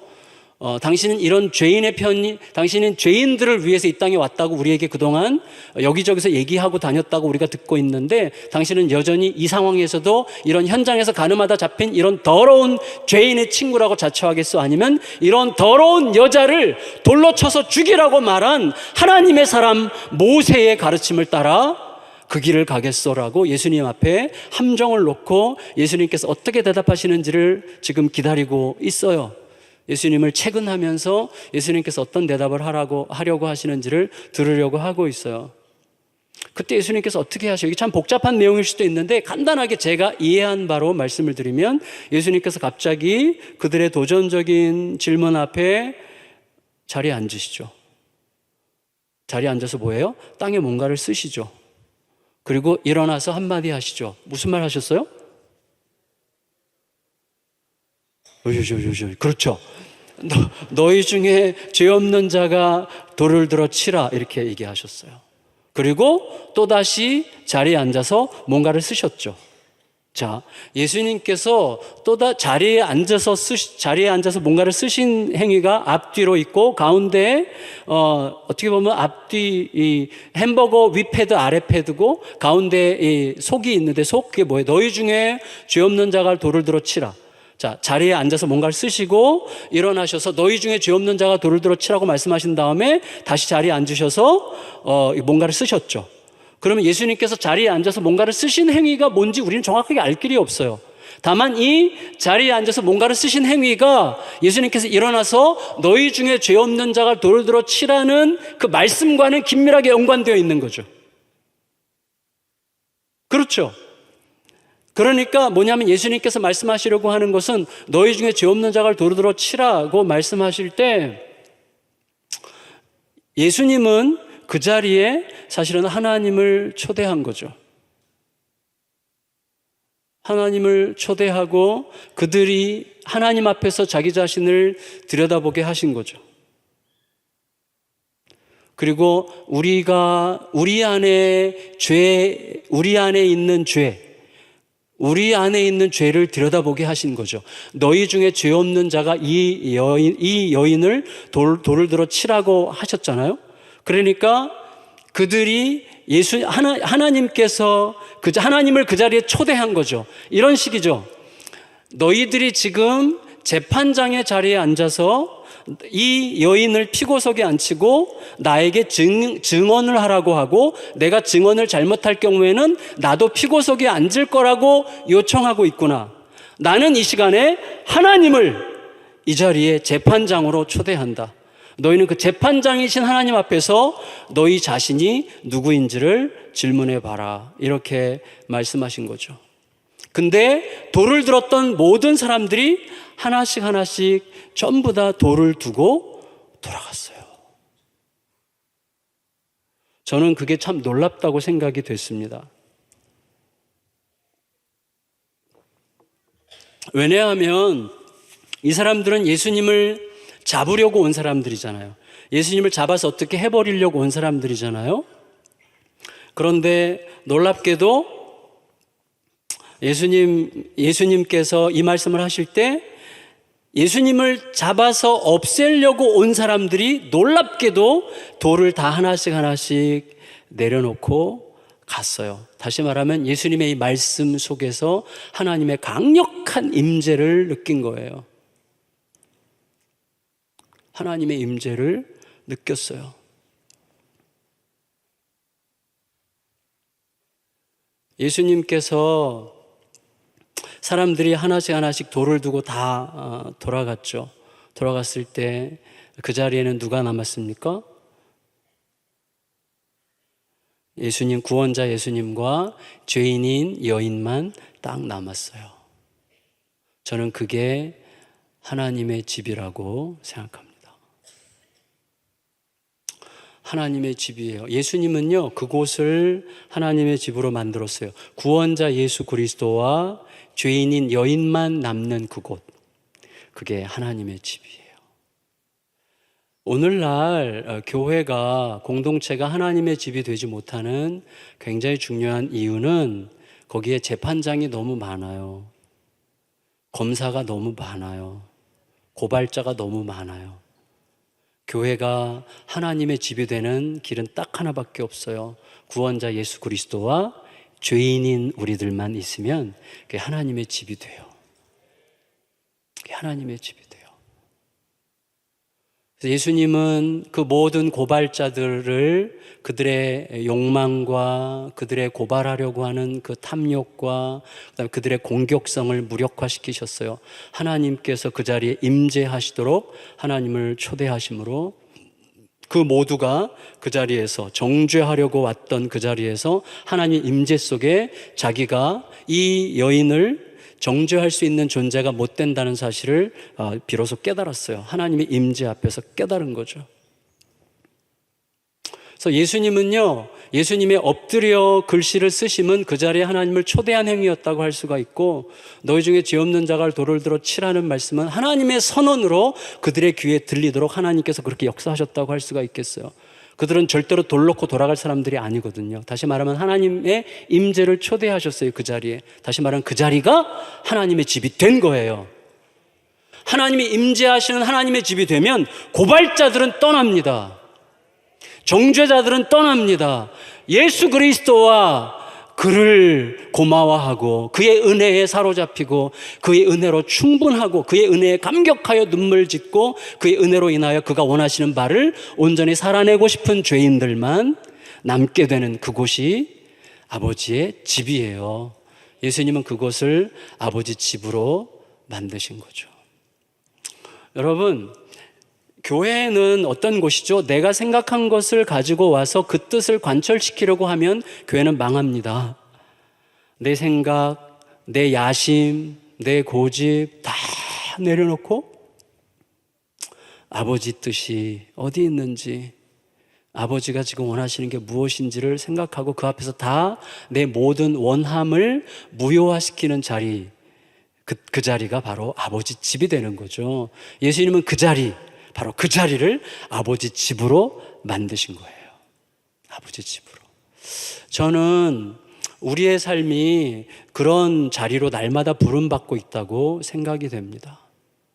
당신은 이런 죄인의 편이, 당신은 죄인들을 위해서 이 땅에 왔다고 우리에게 그동안 여기저기서 얘기하고 다녔다고 우리가 듣고 있는데, 당신은 여전히 이 상황에서도 이런 현장에서 가늠하다 잡힌 이런 더러운 죄인의 친구라고 자처하겠어? 아니면 이런 더러운 여자를 돌로 쳐서 죽이라고 말한 하나님의 사람 모세의 가르침을 따라 그 길을 가겠소라고 예수님 앞에 함정을 놓고 예수님께서 어떻게 대답하시는지를 지금 기다리고 있어요. 예수님을 체근하면서 예수님께서 어떤 대답을 하려고 하시는지를 들으려고 하고 있어요. 그때 예수님께서 어떻게 하셔요? 이게 참 복잡한 내용일 수도 있는데 간단하게 제가 이해한 바로 말씀을 드리면, 예수님께서 갑자기 그들의 도전적인 질문 앞에 자리에 앉으시죠. 자리에 앉아서 뭐예요? 땅에 뭔가를 쓰시죠. 그리고 일어나서 한마디 하시죠. 무슨 말 하셨어요? 그렇죠. 너희 중에 죄 없는 자가 돌을 들어 치라, 이렇게 얘기하셨어요. 그리고 또다시 자리에 앉아서 뭔가를 쓰셨죠. 자, 예수님께서 자리에 앉아서 뭔가를 쓰신 행위가 앞뒤로 있고, 가운데 어떻게 보면 앞뒤 이 햄버거 위 패드 아래 패드고, 가운데 이 속이 있는데, 그게 뭐예요? 너희 중에 죄 없는 자가 돌을 들어 치라. 자, 자리에 앉아서 뭔가를 쓰시고 일어나셔서 너희 중에 죄 없는 자가 돌을 들어 치라고 말씀하신 다음에 다시 자리에 앉으셔서 뭔가를 쓰셨죠. 그러면 예수님께서 자리에 앉아서 뭔가를 쓰신 행위가 뭔지 우리는 정확하게 알 길이 없어요. 다만 이 자리에 앉아서 뭔가를 쓰신 행위가 예수님께서 일어나서 너희 중에 죄 없는 자가 돌을 들어 치라는 그 말씀과는 긴밀하게 연관되어 있는 거죠. 그렇죠. 그러니까 뭐냐면 예수님께서 말씀하시려고 하는 것은 너희 중에 죄 없는 자가 돌을 들어 치라고 말씀하실 때, 예수님은 그 자리에 사실은 하나님을 초대한 거죠. 하나님을 초대하고 그들이 하나님 앞에서 자기 자신을 들여다보게 하신 거죠. 그리고 우리 안에 있는 죄를 들여다보게 하신 거죠. 너희 중에 죄 없는 자가 이 여인을 돌을 들어 치라고 하셨잖아요. 그러니까 그들이 하나님께서 하나님을 그 자리에 초대한 거죠. 이런 식이죠. 너희들이 지금 재판장의 자리에 앉아서 이 여인을 피고석에 앉히고 나에게 증언을 하라고 하고, 내가 증언을 잘못할 경우에는 나도 피고석에 앉을 거라고 요청하고 있구나. 나는 이 시간에 하나님을 이 자리에 재판장으로 초대한다. 너희는 그 재판장이신 하나님 앞에서 너희 자신이 누구인지를 질문해 봐라, 이렇게 말씀하신 거죠. 근데 돌을 들었던 모든 사람들이 하나씩 전부 다 돌을 두고 돌아갔어요. 저는 그게 참 놀랍다고 생각이 됐습니다. 왜냐하면 이 사람들은 예수님을 잡으려고 온 사람들이잖아요. 예수님을 잡아서 어떻게 해버리려고 온 사람들이잖아요. 그런데 놀랍게도 예수님께서 이 말씀을 하실 때 예수님을 잡아서 없애려고 온 사람들이 놀랍게도 돌을 다 하나씩 내려놓고 갔어요. 다시 말하면 예수님의 이 말씀 속에서 하나님의 강력한 임재를 느낀 거예요. 하나님의 임재를 느꼈어요. 예수님께서 사람들이 하나씩 돌을 두고 다 돌아갔죠. 돌아갔을 때 그 자리에는 누가 남았습니까? 예수님, 구원자 예수님과 죄인인 여인만 딱 남았어요. 저는 그게 하나님의 집이라고 생각합니다. 하나님의 집이에요. 예수님은요, 그곳을 하나님의 집으로 만들었어요. 구원자 예수 그리스도와 죄인인 여인만 남는 그곳, 그게 하나님의 집이에요. 오늘날 교회가, 공동체가 하나님의 집이 되지 못하는 굉장히 중요한 이유는 거기에 재판장이 너무 많아요. 검사가 너무 많아요. 고발자가 너무 많아요. 교회가 하나님의 집이 되는 길은 딱 하나밖에 없어요. 구원자 예수 그리스도와 죄인인 우리들만 있으면 그게 하나님의 집이 돼요. 그게 하나님의 집이 돼요. 그래서 예수님은 그 모든 고발자들을 그들의 욕망과 그들의 고발하려고 하는 그 탐욕과 그다음에 그들의 공격성을 무력화시키셨어요. 하나님께서 그 자리에 임재하시도록 하나님을 초대하심으로 그 모두가 그 자리에서 정죄하려고 왔던 그 자리에서 하나님 임재 속에 자기가 이 여인을 정죄할 수 있는 존재가 못 된다는 사실을 비로소 깨달았어요. 하나님의 임재 앞에서 깨달은 거죠. 그래서 예수님은요, 예수님의 엎드려 글씨를 쓰심은 그 자리에 하나님을 초대한 행위였다고 할 수가 있고, 너희 중에 죄 없는 자가 돌을 들어 치라는 말씀은 하나님의 선언으로 그들의 귀에 들리도록 하나님께서 그렇게 역사하셨다고 할 수가 있겠어요. 그들은 절대로 돌 놓고 돌아갈 사람들이 아니거든요. 다시 말하면 하나님의 임재를 초대하셨어요. 그 자리에. 다시 말하면 그 자리가 하나님의 집이 된 거예요. 하나님이 임재하시는 하나님의 집이 되면 고발자들은 떠납니다. 정죄자들은 떠납니다. 예수 그리스도와 그를 고마워하고 그의 은혜에 사로잡히고 그의 은혜로 충분하고 그의 은혜에 감격하여 눈물 짓고 그의 은혜로 인하여 그가 원하시는 바를 온전히 살아내고 싶은 죄인들만 남게 되는 그곳이 아버지의 집이에요. 예수님은 그곳을 아버지 집으로 만드신 거죠. 여러분, 교회는 어떤 곳이죠? 내가 생각한 것을 가지고 와서 그 뜻을 관철시키려고 하면 교회는 망합니다. 내 생각, 내 야심, 내 고집 다 내려놓고 아버지 뜻이 어디 있는지, 아버지가 지금 원하시는 게 무엇인지를 생각하고 그 앞에서 다 내 모든 원함을 무효화시키는 자리, 그 자리가 바로 아버지 집이 되는 거죠. 예수님은 그 자리, 바로 그 자리를 아버지 집으로 만드신 거예요. 아버지 집으로. 저는 우리의 삶이 그런 자리로 날마다 부름받고 있다고 생각이 됩니다.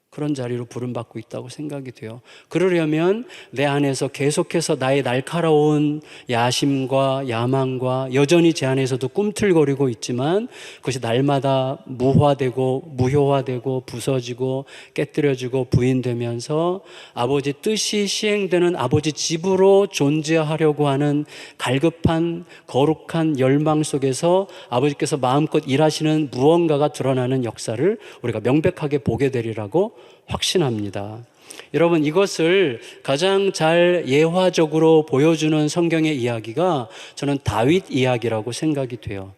그런 자리로 부름받고 있다고 생각이 돼요. 그러려면 내 안에서 계속해서 나의 날카로운 야심과 야망과 여전히 제 안에서도 꿈틀거리고 있지만 그것이 날마다 무화되고 무효화되고 부서지고 깨뜨려지고 부인되면서 아버지 뜻이 시행되는 아버지 집으로 존재하려고 하는 갈급한 거룩한 열망 속에서 아버지께서 마음껏 일하시는 무언가가 드러나는 역사를 우리가 명백하게 보게 되리라고 확신합니다. 여러분, 이것을 가장 잘 예화적으로 보여주는 성경의 이야기가 저는 다윗 이야기라고 생각이 돼요.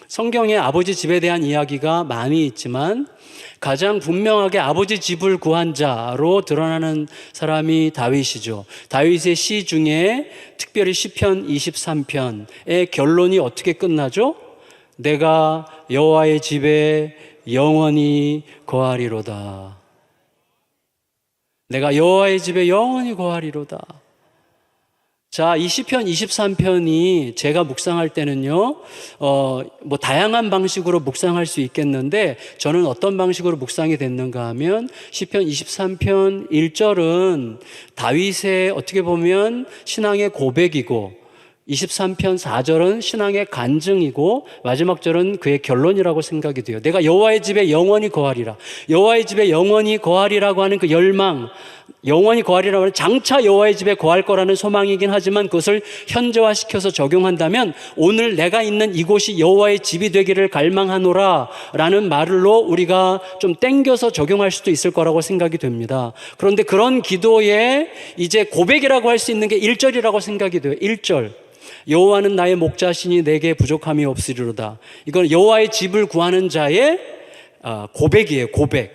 성경에 아버지 집에 대한 이야기가 많이 있지만 가장 분명하게 아버지 집을 구한 자로 드러나는 사람이 다윗이죠. 다윗의 시 중에 특별히 시편 23편의 결론이 어떻게 끝나죠? 내가 여호와의 집에 영원히 거하리로다. 내가 여호와의 집에 영원히 거하리로다. 자, 이 시편 23편이 제가 묵상할 때는요, 다양한 방식으로 묵상할 수 있겠는데, 저는 어떤 방식으로 묵상이 됐는가 하면, 시편 23편 1절은 다윗의 어떻게 보면 신앙의 고백이고, 23편 4절은 신앙의 간증이고, 마지막 절은 그의 결론이라고 생각이 돼요. 내가 여호와의 집에 영원히 거하리라. 여호와의 집에 영원히 거하리라고 하는 그 열망, 영원히 거하리라고 하는 장차 여호와의 집에 거할 거라는 소망이긴 하지만 그것을 현재화시켜서 적용한다면 오늘 내가 있는 이곳이 여호와의 집이 되기를 갈망하노라 라는 말로 우리가 좀 땡겨서 적용할 수도 있을 거라고 생각이 됩니다. 그런데 그런 기도에 이제 고백이라고 할 수 있는 게 1절이라고 생각이 돼요. 1절. 여호와는 나의 목자시니 내게 부족함이 없으리로다. 이건 여호와의 집을 구하는 자의 고백이에요. 고백.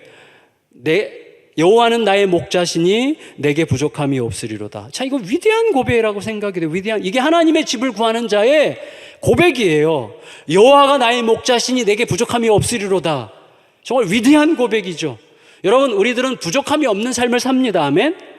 여호와는 나의 목자시니 내게 부족함이 없으리로다. 자, 이거 위대한 고백이라고 생각이 돼요. 이게 하나님의 집을 구하는 자의 고백이에요. 여호와가 나의 목자시니 내게 부족함이 없으리로다. 정말 위대한 고백이죠. 여러분, 우리들은 부족함이 없는 삶을 삽니다. 아멘.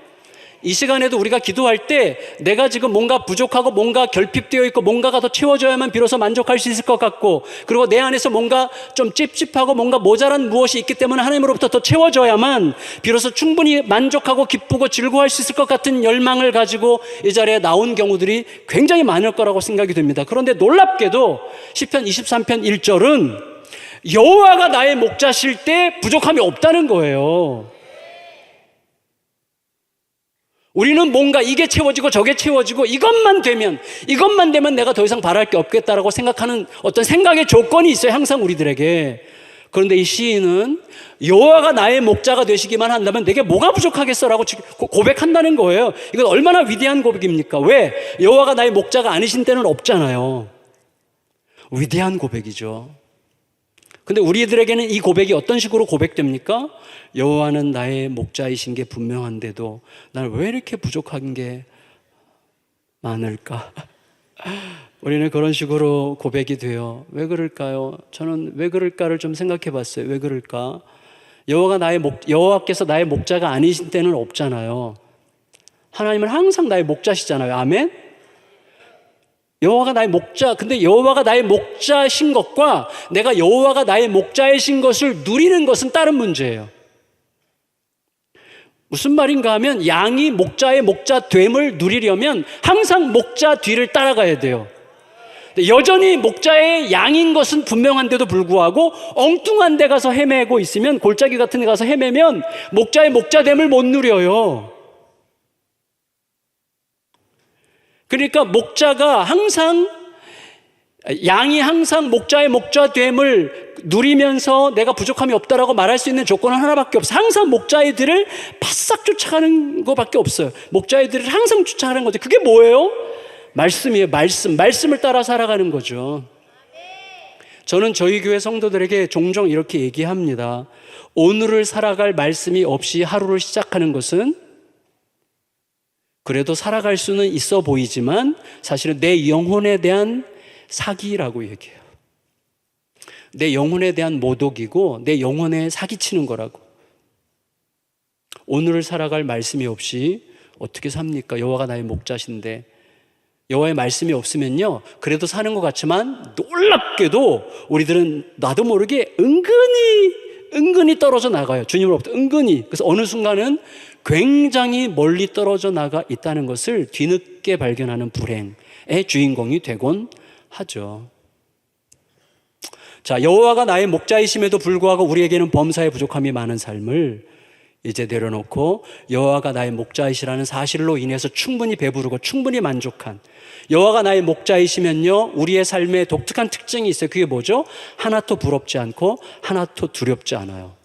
이 시간에도 우리가 기도할 때 내가 지금 뭔가 부족하고 뭔가 결핍되어 있고 뭔가가 더 채워져야만 비로소 만족할 수 있을 것 같고, 그리고 내 안에서 뭔가 좀 찝찝하고 뭔가 모자란 무엇이 있기 때문에 하나님으로부터 더 채워져야만 비로소 충분히 만족하고 기쁘고 즐거워할 수 있을 것 같은 열망을 가지고 이 자리에 나온 경우들이 굉장히 많을 거라고 생각이 됩니다. 그런데 놀랍게도 시편 23편 1절은 여호와가 나의 목자실 때 부족함이 없다는 거예요. 우리는 뭔가 이게 채워지고 저게 채워지고 이것만 되면 내가 더 이상 바랄 게 없겠다라고 생각하는 어떤 생각의 조건이 있어요, 항상 우리들에게. 그런데 이 시인은 여호와가 나의 목자가 되시기만 한다면 내게 뭐가 부족하겠어라고 고백한다는 거예요. 이건 얼마나 위대한 고백입니까? 왜? 여호와가 나의 목자가 아니신 때는 없잖아요. 위대한 고백이죠. 근데 우리들에게는 이 고백이 어떤 식으로 고백됩니까? 여호와는 나의 목자이신 게 분명한데도 나는 왜 이렇게 부족한 게 많을까? 우리는 그런 식으로 고백이 돼요. 왜 그럴까요? 저는 왜 그럴까를 좀 생각해 봤어요. 왜 그럴까? 여호와께서 나의 목자가 아니신 때는 없잖아요. 하나님은 항상 나의 목자시잖아요. 아멘? 여호와가 나의 목자, 근데 여호와가 나의 목자신 것과 내가 여호와가 나의 목자이신 것을 누리는 것은 다른 문제예요. 무슨 말인가 하면 양이 목자의 목자됨을 누리려면 항상 목자 뒤를 따라가야 돼요. 여전히 목자의 양인 것은 분명한데도 불구하고 엉뚱한 데 가서 헤매고 있으면, 골짜기 같은 데 가서 헤매면 목자의 목자됨을 못 누려요. 그러니까 양이 항상 목자의 목자됨을 누리면서 내가 부족함이 없다라고 말할 수 있는 조건은 하나밖에 없어요. 항상 목자의 뒤를 바싹 쫓아가는 것밖에 없어요. 목자의 뒤를 항상 쫓아가는 거죠. 그게 뭐예요? 말씀이에요. 말씀을 따라 살아가는 거죠. 저는 저희 교회 성도들에게 종종 이렇게 얘기합니다. 오늘을 살아갈 말씀이 없이 하루를 시작하는 것은 그래도 살아갈 수는 있어 보이지만 사실은 내 영혼에 대한 사기라고 얘기해요. 내 영혼에 대한 모독이고 내 영혼에 사기치는 거라고. 오늘을 살아갈 말씀이 없이 어떻게 삽니까? 여호와가 나의 목자신데. 여호와의 말씀이 없으면요, 그래도 사는 것 같지만 놀랍게도 우리들은 나도 모르게 은근히 떨어져 나가요. 주님으로부터 은근히. 그래서 어느 순간은 굉장히 멀리 떨어져 나가 있다는 것을 뒤늦게 발견하는 불행의 주인공이 되곤 하죠. 자, 여호와가 나의 목자이심에도 불구하고 우리에게는 범사에 부족함이 많은 삶을 이제 내려놓고 여호와가 나의 목자이시라는 사실로 인해서 충분히 배부르고 충분히 만족한, 여호와가 나의 목자이시면요, 우리의 삶에 독특한 특징이 있어요. 그게 뭐죠? 하나도 부럽지 않고 하나도 두렵지 않아요.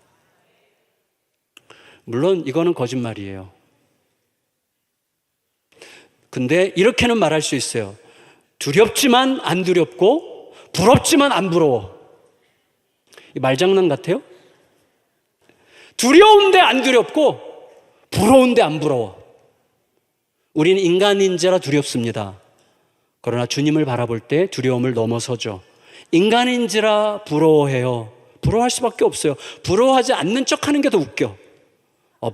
물론 이거는 거짓말이에요. 근데 이렇게는 말할 수 있어요. 두렵지만 안 두렵고 부럽지만 안 부러워. 말장난 같아요? 두려운데 안 두렵고 부러운데 안 부러워. 우리는 인간인지라 두렵습니다. 그러나 주님을 바라볼 때 두려움을 넘어서죠. 인간인지라 부러워해요. 부러워할 수밖에 없어요. 부러워하지 않는 척하는 게 더 웃겨.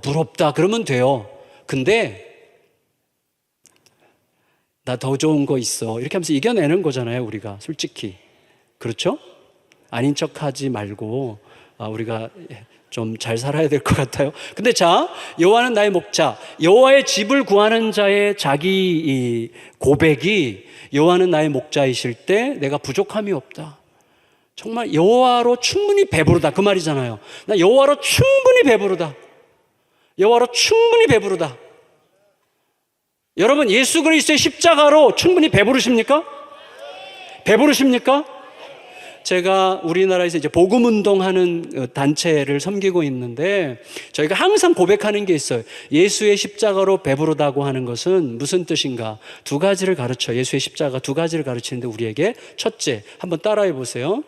부럽다 그러면 돼요. 근데 나 더 좋은 거 있어. 이렇게 하면서 이겨내는 거잖아요, 우리가. 솔직히. 그렇죠? 아닌 척 하지 말고, 우리가 좀 잘 살아야 될 것 같아요. 근데 자, 여호와는 나의 목자. 여호와의 집을 구하는 자의 자기 이 고백이 여호와는 나의 목자이실 때 내가 부족함이 없다. 정말 여호와로 충분히 배부르다. 그 말이잖아요. 나 여호와로 충분히 배부르다. 여호와로 충분히 배부르다. 여러분, 예수 그리스도의 십자가로 충분히 배부르십니까? 배부르십니까? 제가 우리나라에서 이제 복음 운동하는 단체를 섬기고 있는데 저희가 항상 고백하는 게 있어요. 예수의 십자가로 배부르다고 하는 것은 무슨 뜻인가? 두 가지를 가르쳐. 예수의 십자가 두 가지를 가르치는데 우리에게 첫째, 한번 따라해 보세요.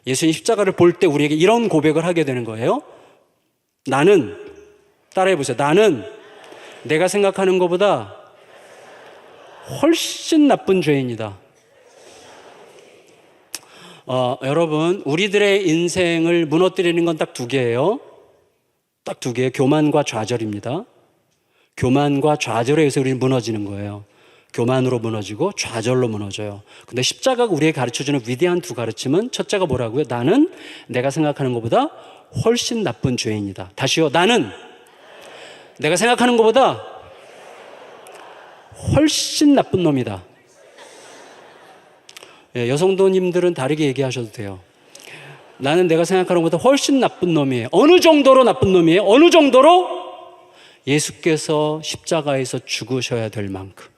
예수의 십자가를 볼 때 우리에게 이런 고백을 하게 되는 거예요. 나는, 따라해 보세요. 나는 내가 생각하는 것보다 훨씬 나쁜 죄인이다. 여러분, 우리들의 인생을 무너뜨리는 건 딱 두 개예요. 딱 두 개예요. 교만과 좌절입니다. 교만과 좌절에 의해서 우리는 무너지는 거예요. 교만으로 무너지고 좌절로 무너져요. 근데 십자가가 우리에게 가르쳐주는 위대한 두 가르침은 첫째가 뭐라고요? 나는 내가 생각하는 것보다 훨씬 나쁜 죄인이다. 다시요. 나는 내가 생각하는 것보다 훨씬 나쁜 놈이다. 예, 여성도님들은 다르게 얘기하셔도 돼요. 나는 내가 생각하는 것보다 훨씬 나쁜 놈이에요. 어느 정도로 나쁜 놈이에요? 어느 정도로? 예수께서 십자가에서 죽으셔야 될 만큼.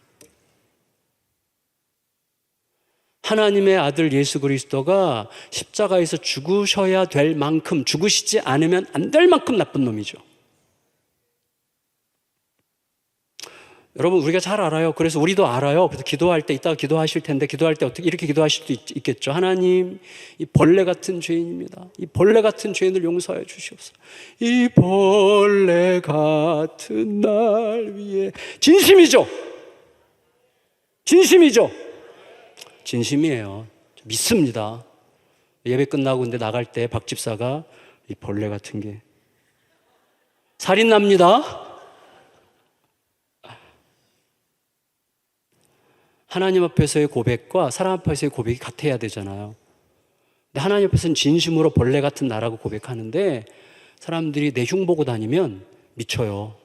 하나님의 아들 예수 그리스도가 십자가에서 죽으셔야 될 만큼, 죽으시지 않으면 안 될 만큼 나쁜 놈이죠. 여러분, 우리가 잘 알아요. 그래서 우리도 알아요. 그래서 기도할 때, 이따가 기도하실 텐데, 기도할 때 어떻게 이렇게 기도하실 수도 있겠죠. 하나님, 이 벌레 같은 죄인입니다. 이 벌레 같은 죄인을 용서해 주시옵소서. 이 벌레 같은 날 위해. 진심이죠? 진심이죠? 진심이에요. 믿습니다. 예배 끝나고 근데 나갈 때 박 집사가 이 벌레 같은 게 살인 납니다. 하나님 앞에서의 고백과 사람 앞에서의 고백이 같아야 되잖아요. 근데 하나님 앞에서는 진심으로 벌레 같은 나라고 고백하는데 사람들이 내 흉 보고 다니면 미쳐요.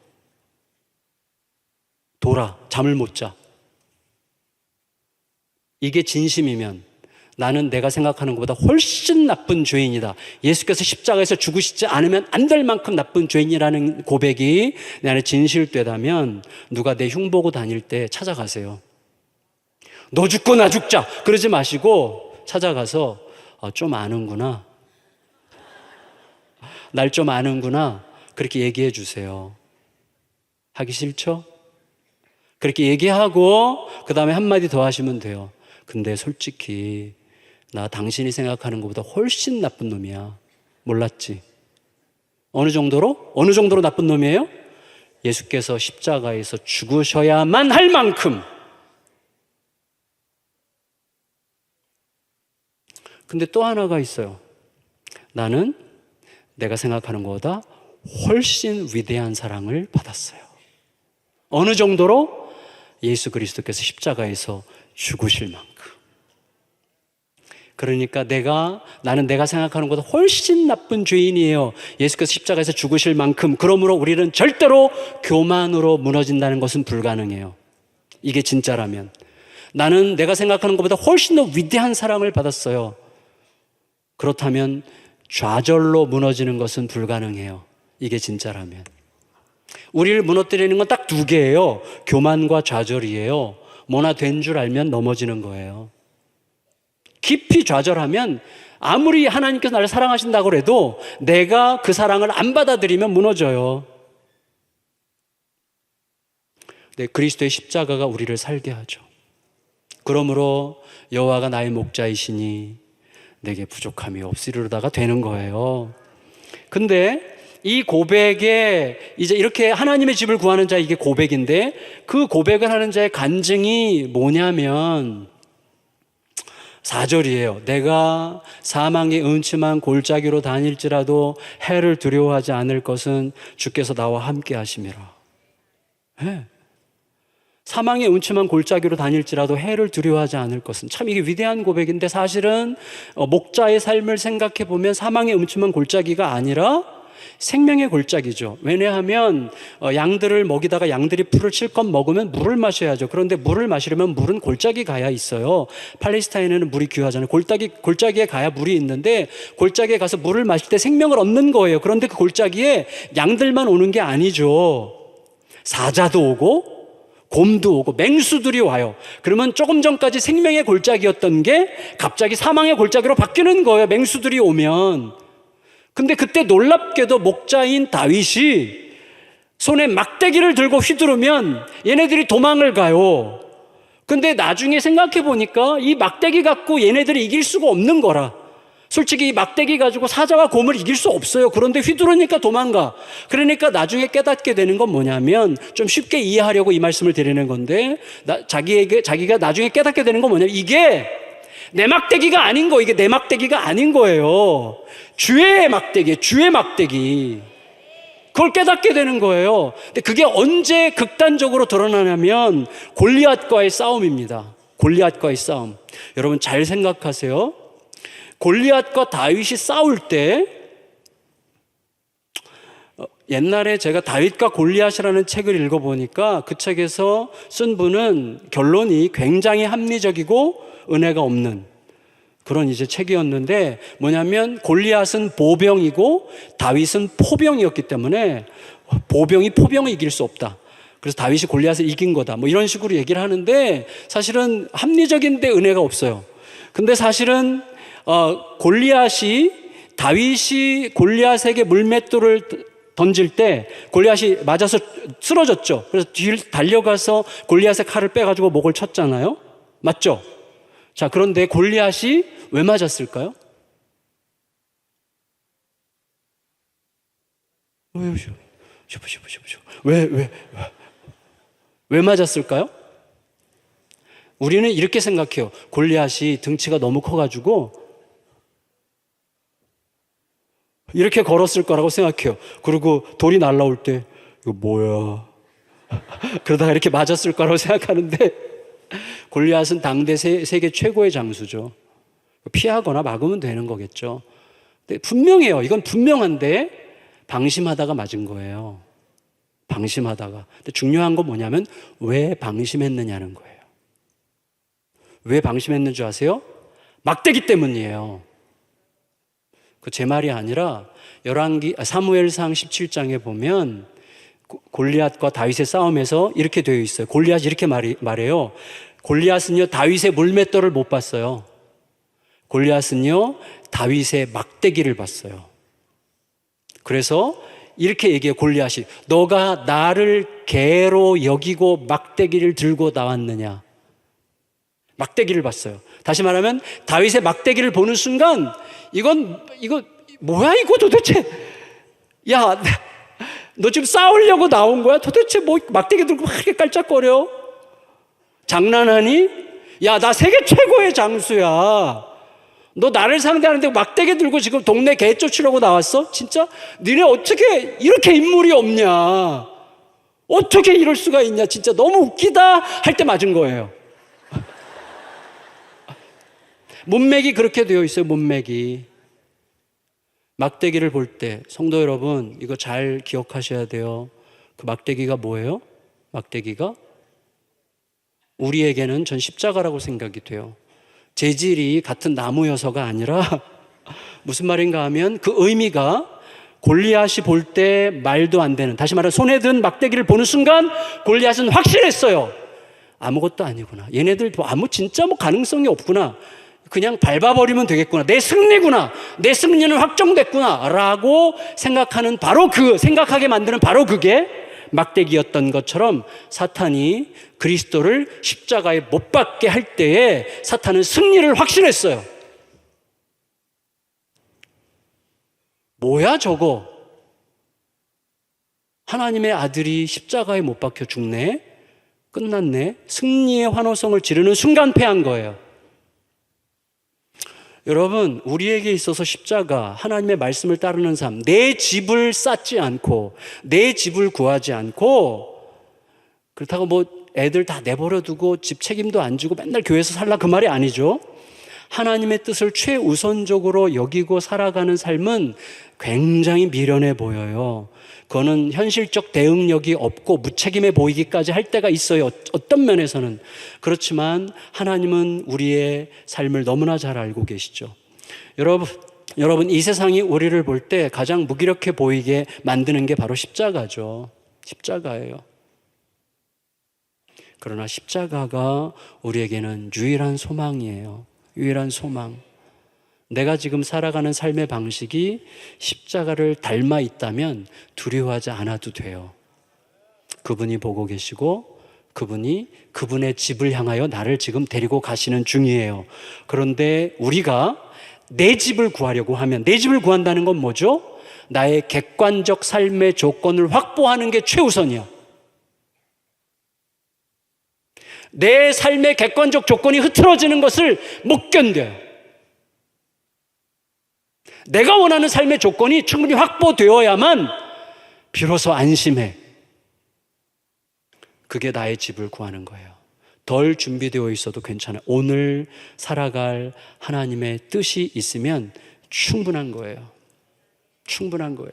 돌아, 잠을 못 자. 이게 진심이면 나는 내가 생각하는 것보다 훨씬 나쁜 죄인이다. 예수께서 십자가에서 죽으시지 않으면 안 될 만큼 나쁜 죄인이라는 고백이 내 안에 진실되다면 누가 내 흉 보고 다닐 때 찾아가세요. 너 죽고 나 죽자 그러지 마시고 찾아가서 좀 아는구나. 날 좀 아는구나. 그렇게 얘기해 주세요. 하기 싫죠? 그렇게 얘기하고 그 다음에 한마디 더 하시면 돼요. 근데 솔직히 나 당신이 생각하는 것보다 훨씬 나쁜 놈이야. 몰랐지? 어느 정도로? 어느 정도로 나쁜 놈이에요? 예수께서 십자가에서 죽으셔야만 할 만큼. 근데 또 하나가 있어요. 나는 내가 생각하는 것보다 훨씬 위대한 사랑을 받았어요. 어느 정도로? 예수 그리스도께서 십자가에서 죽으실 만큼. 그러니까 나는 내가 생각하는 것보다 훨씬 나쁜 죄인이에요. 예수께서 십자가에서 죽으실 만큼. 그러므로 우리는 절대로 교만으로 무너진다는 것은 불가능해요. 이게 진짜라면. 나는 내가 생각하는 것보다 훨씬 더 위대한 사랑을 받았어요. 그렇다면 좌절로 무너지는 것은 불가능해요. 이게 진짜라면. 우리를 무너뜨리는 건 딱 두 개예요. 교만과 좌절이에요. 뭐나 된 줄 알면 넘어지는 거예요. 깊이 좌절하면 아무리 하나님께서 나를 사랑하신다고 해도 내가 그 사랑을 안 받아들이면 무너져요. 네, 그리스도의 십자가가 우리를 살게 하죠. 그러므로 여호와가 나의 목자이시니 내게 부족함이 없으리로다가 되는 거예요. 근데 이 고백에 이제 이렇게 하나님의 집을 구하는 자, 이게 고백인데 그 고백을 하는 자의 간증이 뭐냐면 4절이에요. 내가 사망의 음침한 골짜기로 다닐지라도 해를 두려워하지 않을 것은 주께서 나와 함께 하심이라. 네. 사망의 음침한 골짜기로 다닐지라도 해를 두려워하지 않을 것은, 참 이게 위대한 고백인데, 사실은 목자의 삶을 생각해 보면 사망의 음침한 골짜기가 아니라 생명의 골짜기죠. 왜냐하면 양들을 먹이다가 양들이 풀을 실컷 먹으면 물을 마셔야죠. 그런데 물을 마시려면 물은 골짜기 가야 있어요. 팔레스타인에는 물이 귀하잖아요. 골짜기에 가야 물이 있는데, 골짜기에 가서 물을 마실 때 생명을 얻는 거예요. 그런데 그 골짜기에 양들만 오는 게 아니죠. 사자도 오고 곰도 오고 맹수들이 와요. 그러면 조금 전까지 생명의 골짜기였던 게 갑자기 사망의 골짜기로 바뀌는 거예요, 맹수들이 오면. 근데 그때 놀랍게도 목자인 다윗이 손에 막대기를 들고 휘두르면 얘네들이 도망을 가요. 근데 나중에 생각해 보니까 이 막대기 갖고 얘네들이 이길 수가 없는 거라. 솔직히 이 막대기 가지고 사자와 곰을 이길 수 없어요. 그런데 휘두르니까 도망가. 그러니까 나중에 깨닫게 되는 건 뭐냐면, 좀 쉽게 이해하려고 이 말씀을 드리는 건데, 자기가 나중에 깨닫게 되는 건 뭐냐면, 이게 내 막대기가 아닌 거, 이게 내 막대기가 아닌 거예요. 주의 막대기, 주의 막대기. 그걸 깨닫게 되는 거예요. 근데 그게 언제 극단적으로 드러나냐면 골리앗과의 싸움입니다. 골리앗과의 싸움. 여러분 잘 생각하세요. 골리앗과 다윗이 싸울 때, 옛날에 제가 다윗과 골리앗이라는 책을 읽어보니까 그 책에서 쓴 분은 결론이 굉장히 합리적이고 은혜가 없는 그런 이제 책이었는데, 뭐냐면 골리앗은 보병이고 다윗은 포병이었기 때문에 보병이 포병을 이길 수 없다. 그래서 다윗이 골리앗을 이긴 거다. 뭐 이런 식으로 얘기를 하는데, 사실은 합리적인데 은혜가 없어요. 근데 사실은 다윗이 골리앗에게 물맷돌을 던질 때 골리앗이 맞아서 쓰러졌죠. 그래서 뒤를 달려가서 골리앗의 칼을 빼가지고 목을 쳤잖아요. 맞죠? 자, 그런데 골리앗이 왜 맞았을까요? 왜 맞았을까요? 우리는 이렇게 생각해요. 골리앗이 등치가 너무 커가지고 이렇게 걸었을 거라고 생각해요. 그리고 돌이 날라올 때 이거 뭐야? 그러다가 이렇게 맞았을 거라고 생각하는데, 골리앗은 당대 세계 최고의 장수죠. 피하거나 막으면 되는 거겠죠. 근데 분명해요. 이건 분명한데 방심하다가 맞은 거예요. 방심하다가. 근데 중요한 건 뭐냐면 왜 방심했느냐는 거예요. 왜 방심했는 줄 아세요? 막대기 때문이에요. 그 제 말이 아니라 사무엘상 17장에 보면 골리앗과 다윗의 싸움에서 이렇게 되어 있어요. 골리앗이 이렇게 말해요. 골리앗은요 다윗의 물맷돌을 못 봤어요. 골리앗은요 다윗의 막대기를 봤어요. 그래서 이렇게 얘기해요. 골리앗이, 너가 나를 개로 여기고 막대기를 들고 나왔느냐. 막대기를 봤어요. 다시 말하면 다윗의 막대기를 보는 순간 이거 뭐야 이거 도대체. 야, 너 지금 싸우려고 나온 거야? 도대체 뭐 막대기 들고 막 이렇게 깔짝거려? 장난하니? 야, 나 세계 최고의 장수야. 너 나를 상대하는데 막대기 들고 지금 동네 개 쫓으려고 나왔어? 진짜? 니네 어떻게 이렇게 인물이 없냐? 어떻게 이럴 수가 있냐? 진짜 너무 웃기다 할 때 맞은 거예요. 문맥이 그렇게 되어 있어요. 문맥이. 막대기를 볼 때 성도 여러분, 이거 잘 기억하셔야 돼요. 그 막대기가 뭐예요? 막대기가 우리에게는 전 십자가라고 생각이 돼요. 재질이 같은 나무여서가 아니라 무슨 말인가 하면 그 의미가 골리앗이 볼 때 말도 안 되는, 다시 말해 손에 든 막대기를 보는 순간 골리앗은 확신했어요. 아무것도 아니구나. 얘네들 진짜 가능성이 없구나. 그냥 밟아버리면 되겠구나. 내 승리구나. 내 승리는 확정됐구나. 라고 생각하게 만드는 바로 그게 막대기였던 것처럼, 사탄이 그리스도를 십자가에 못 박게 할 때에 사탄은 승리를 확신했어요. 뭐야 저거? 하나님의 아들이 십자가에 못 박혀 죽네? 끝났네? 승리의 환호성을 지르는 순간 패한 거예요. 여러분, 우리에게 있어서 십자가, 하나님의 말씀을 따르는 삶, 내 집을 쌓지 않고 내 집을 구하지 않고, 그렇다고 애들 다 내버려 두고 집 책임도 안 지고 맨날 교회에서 살라 그 말이 아니죠. 하나님의 뜻을 최우선적으로 여기고 살아가는 삶은 굉장히 미련해 보여요. 그거는 현실적 대응력이 없고 무책임해 보이기까지 할 때가 있어요. 어떤 면에서는. 그렇지만 하나님은 우리의 삶을 너무나 잘 알고 계시죠. 여러분 이 세상이 우리를 볼 때 가장 무기력해 보이게 만드는 게 바로 십자가죠. 십자가예요. 그러나 십자가가 우리에게는 유일한 소망이에요. 유일한 소망. 내가 지금 살아가는 삶의 방식이 십자가를 닮아 있다면 두려워하지 않아도 돼요. 그분이 보고 계시고 그분이 그분의 집을 향하여 나를 지금 데리고 가시는 중이에요. 그런데 우리가 내 집을 구하려고 하면, 내 집을 구한다는 건 뭐죠? 나의 객관적 삶의 조건을 확보하는 게 최우선이야. 내 삶의 객관적 조건이 흐트러지는 것을 못 견뎌요. 내가 원하는 삶의 조건이 충분히 확보되어야만 비로소 안심해. 그게 나의 집을 구하는 거예요. 덜 준비되어 있어도 괜찮아요. 오늘 살아갈 하나님의 뜻이 있으면 충분한 거예요. 충분한 거예요.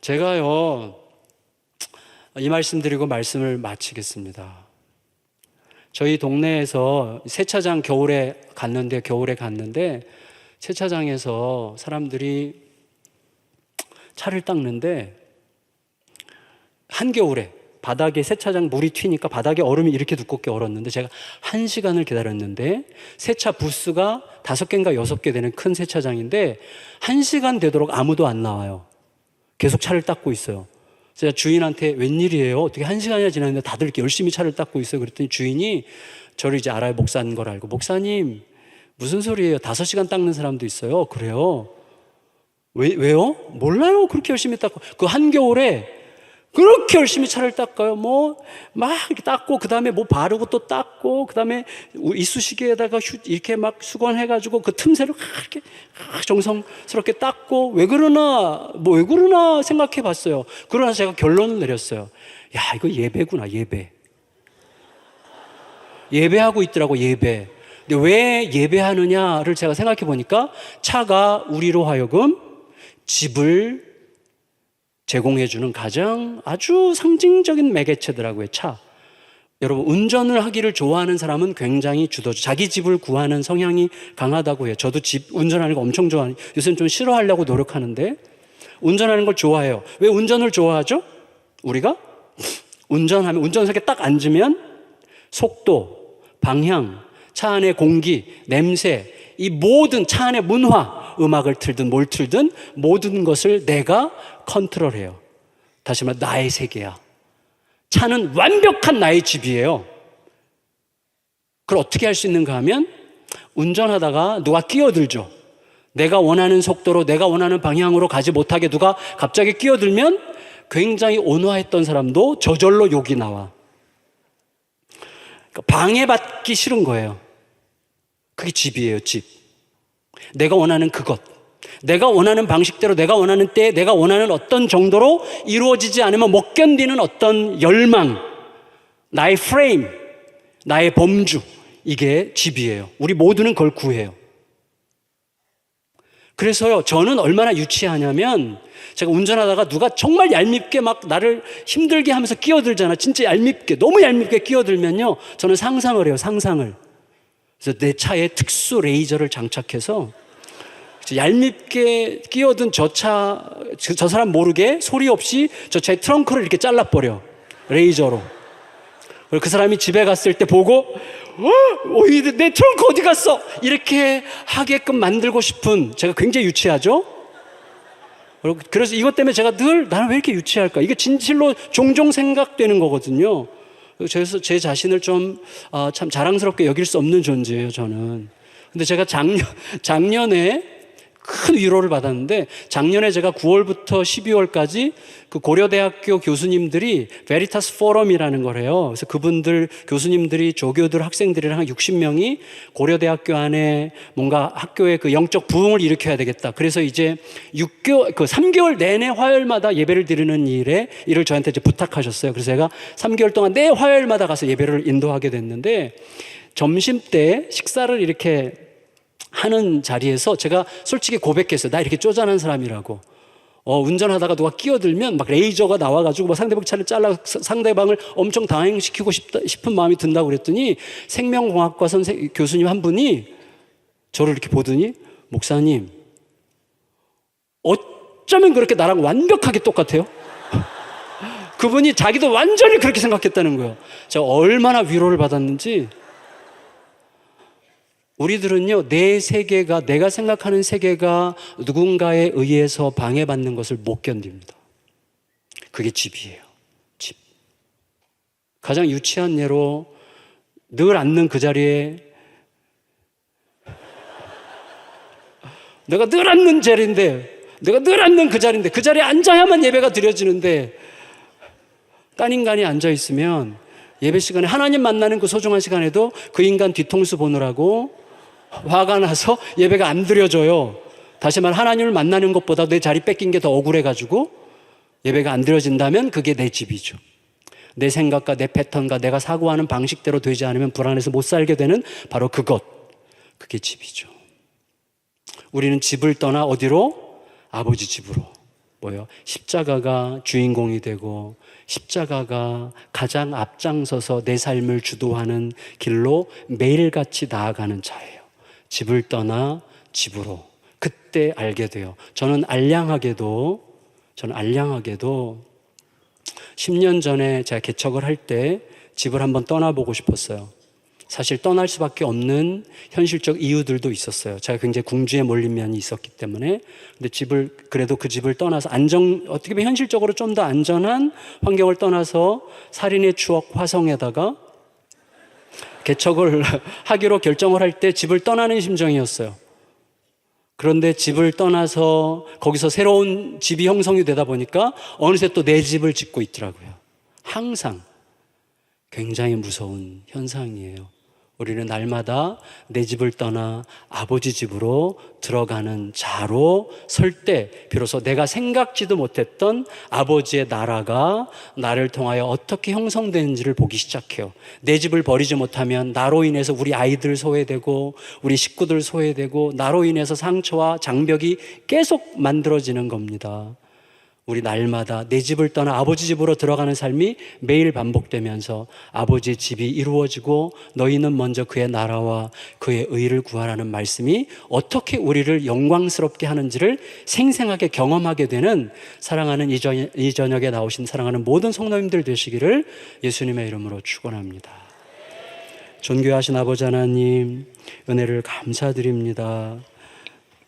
제가요, 이 말씀 드리고 말씀을 마치겠습니다. 저희 동네에서 세차장 겨울에 갔는데 세차장에서 사람들이 차를 닦는데 한겨울에 바닥에 세차장 물이 튀니까 바닥에 얼음이 이렇게 두껍게 얼었는데 제가 1시간을 기다렸는데 세차 부스가 5개인가 6개 되는 큰 세차장인데 1시간 되도록 아무도 안 나와요. 계속 차를 닦고 있어요. 제가 주인한테 웬일이에요? 어떻게 1시간이나 지났는데 다들 이렇게 열심히 차를 닦고 있어요? 그랬더니 주인이 저를 이제 알아요. 목사인 걸 알고. 목사님, 무슨 소리예요? 5시간 닦는 사람도 있어요. 그래요? 왜요? 몰라요. 그렇게 열심히 닦고. 그 한겨울에 그렇게 열심히 차를 닦아요. 막 이렇게 닦고, 그 다음에 바르고 또 닦고, 그 다음에 이쑤시개에다가 이렇게 막 수건해가지고 그 틈새를 이렇게 정성스럽게 닦고, 왜 그러나 생각해 봤어요. 그러나 제가 결론을 내렸어요. 야, 이거 예배구나, 예배. 예배하고 있더라고, 예배. 근데 왜 예배하느냐를 제가 생각해 보니까 차가 우리로 하여금 집을 제공해주는 가장 아주 상징적인 매개체더라고요, 차. 여러분, 운전을 하기를 좋아하는 사람은 굉장히 주도적, 자기 집을 구하는 성향이 강하다고 해요. 저도 집 운전하는 거 엄청 좋아해요. 요새는 좀 싫어하려고 노력하는데 운전하는 걸 좋아해요. 왜 운전을 좋아하죠? 우리가 운전하면 운전석에 딱 앉으면 속도, 방향, 차 안의 공기, 냄새, 이 모든 차 안의 문화, 음악을 틀든 뭘 틀든 모든 것을 내가 컨트롤해요. 다시 말해 나의 세계야. 차는 완벽한 나의 집이에요. 그걸 어떻게 할 수 있는가 하면 운전하다가 누가 끼어들죠. 내가 원하는 속도로 내가 원하는 방향으로 가지 못하게 누가 갑자기 끼어들면 굉장히 온화했던 사람도 저절로 욕이 나와. 그러니까 방해받기 싫은 거예요. 그게 집이에요, 집. 내가 원하는 그것, 내가 원하는 방식대로, 내가 원하는 때, 내가 원하는 어떤 정도로 이루어지지 않으면 못 견디는 어떤 열망, 나의 프레임, 나의 범주, 이게 집이에요. 우리 모두는 그걸 구해요. 그래서요, 저는 얼마나 유치하냐면 제가 운전하다가 누가 정말 얄밉게 막 나를 힘들게 하면서 끼어들잖아. 진짜 얄밉게, 너무 얄밉게 끼어들면요, 저는 상상을 해요, 상상을. 그래서 내 차에 특수 레이저를 장착해서 얄밉게 끼어든 저 사람 모르게 소리 없이 저 차의 트렁크를 이렇게 잘라버려, 레이저로. 그리고 그 사람이 집에 갔을 때 보고 내 트렁크 어디 갔어? 이렇게 하게끔 만들고 싶은, 제가 굉장히 유치하죠? 그래서 이것 때문에 제가 늘 나는 왜 이렇게 유치할까? 이게 진실로 종종 생각되는 거거든요. 그래서 제 자신을 좀 참 자랑스럽게 여길 수 없는 존재예요, 저는. 근데 제가 작년에 큰 위로를 받았는데, 작년에 제가 9월부터 12월까지 그 고려대학교 교수님들이 베리타스 포럼이라는 걸 해요. 그래서 그분들, 교수님들이, 조교들, 학생들이랑 한 60명이 고려대학교 안에 뭔가 학교의 그 영적 부흥을 일으켜야 되겠다. 그래서 이제 3개월 내내 화요일마다 예배를 드리는 일을 저한테 이제 부탁하셨어요. 그래서 제가 3개월 동안 매 화요일마다 가서 예배를 인도하게 됐는데, 점심 때 식사를 이렇게 하는 자리에서 제가 솔직히 고백했어요. 나 이렇게 쪼잔한 사람이라고. 운전하다가 누가 끼어들면 막 레이저가 나와가지고 막 상대방 차를 잘라 상대방을 엄청 당황시키고 싶은 마음이 든다고 그랬더니, 생명공학과 교수님 한 분이 저를 이렇게 보더니, 목사님, 어쩌면 그렇게 나랑 완벽하게 똑같아요? 그분이 자기도 완전히 그렇게 생각했다는 거예요. 제가 얼마나 위로를 받았는지. 우리들은요, 내 세계가, 내가 생각하는 세계가 누군가에 의해서 방해받는 것을 못 견딥니다. 그게 집이에요. 집. 가장 유치한 예로, 늘 앉는 그 자리에, 내가 늘 앉는 그 자리인데 그 자리에 앉아야만 예배가 드려지는데, 딴 인간이 앉아있으면 예배 시간에, 하나님 만나는 그 소중한 시간에도 그 인간 뒤통수 보느라고 화가 나서 예배가 안 드려져요. 다시 말, 하나님을 만나는 것보다 내 자리 뺏긴 게 더 억울해가지고 예배가 안 드려진다면 그게 내 집이죠. 내 생각과 내 패턴과 내가 사고하는 방식대로 되지 않으면 불안해서 못 살게 되는 바로 그게 집이죠. 우리는 집을 떠나 어디로? 아버지 집으로. 뭐요? 십자가가 주인공이 되고, 십자가가 가장 앞장서서 내 삶을 주도하는 길로 매일같이 나아가는 자예요. 집을 떠나 집으로. 그때 알게 돼요. 저는 알량하게도 10년 전에 제가 개척을 할 때 집을 한번 떠나보고 싶었어요. 사실 떠날 수밖에 없는 현실적 이유들도 있었어요. 제가 굉장히 궁지에 몰린 면이 있었기 때문에. 근데 그래도 그 집을 떠나서 어떻게 보면 현실적으로 좀 더 안전한 환경을 떠나서 살인의 추억 화성에다가 개척을 하기로 결정을 할 때 집을 떠나는 심정이었어요. 그런데 집을 떠나서 거기서 새로운 집이 형성이 되다 보니까 어느새 또 내 집을 짓고 있더라고요. 항상 굉장히 무서운 현상이에요. 우리는 날마다 내 집을 떠나 아버지 집으로 들어가는 자로 설 때 비로소 내가 생각지도 못했던 아버지의 나라가 나를 통하여 어떻게 형성되는지를 보기 시작해요. 내 집을 버리지 못하면 나로 인해서 우리 아이들 소외되고 우리 식구들 소외되고 나로 인해서 상처와 장벽이 계속 만들어지는 겁니다. 우리 날마다 내 집을 떠나 아버지 집으로 들어가는 삶이 매일 반복되면서 아버지의 집이 이루어지고 너희는 먼저 그의 나라와 그의 의를 구하라는 말씀이 어떻게 우리를 영광스럽게 하는지를 생생하게 경험하게 되는, 사랑하는 이 저녁에 나오신 사랑하는 모든 성도님들 되시기를 예수님의 이름으로 축원합니다. 존귀하신 아버지 하나님, 은혜를 감사드립니다.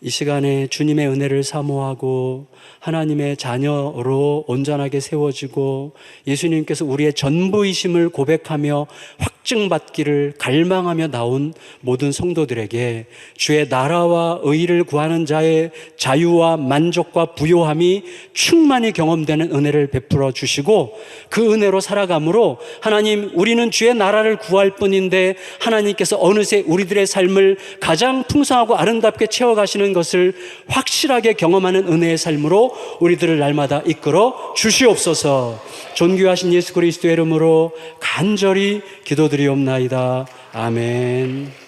이 시간에 주님의 은혜를 사모하고 하나님의 자녀로 온전하게 세워지고 예수님께서 우리의 전부이심을 고백하며 확증받기를 갈망하며 나온 모든 성도들에게 주의 나라와 의를 구하는 자의 자유와 만족과 부요함이 충만히 경험되는 은혜를 베풀어 주시고, 그 은혜로 살아감으로 하나님, 우리는 주의 나라를 구할 뿐인데 하나님께서 어느새 우리들의 삶을 가장 풍성하고 아름답게 채워가시는 것을 확실하게 경험하는 은혜의 삶으로 우리들을 날마다 이끌어 주시옵소서. 존귀하신 예수 그리스도의 이름으로 간절히 기도드리옵나이다. 아멘.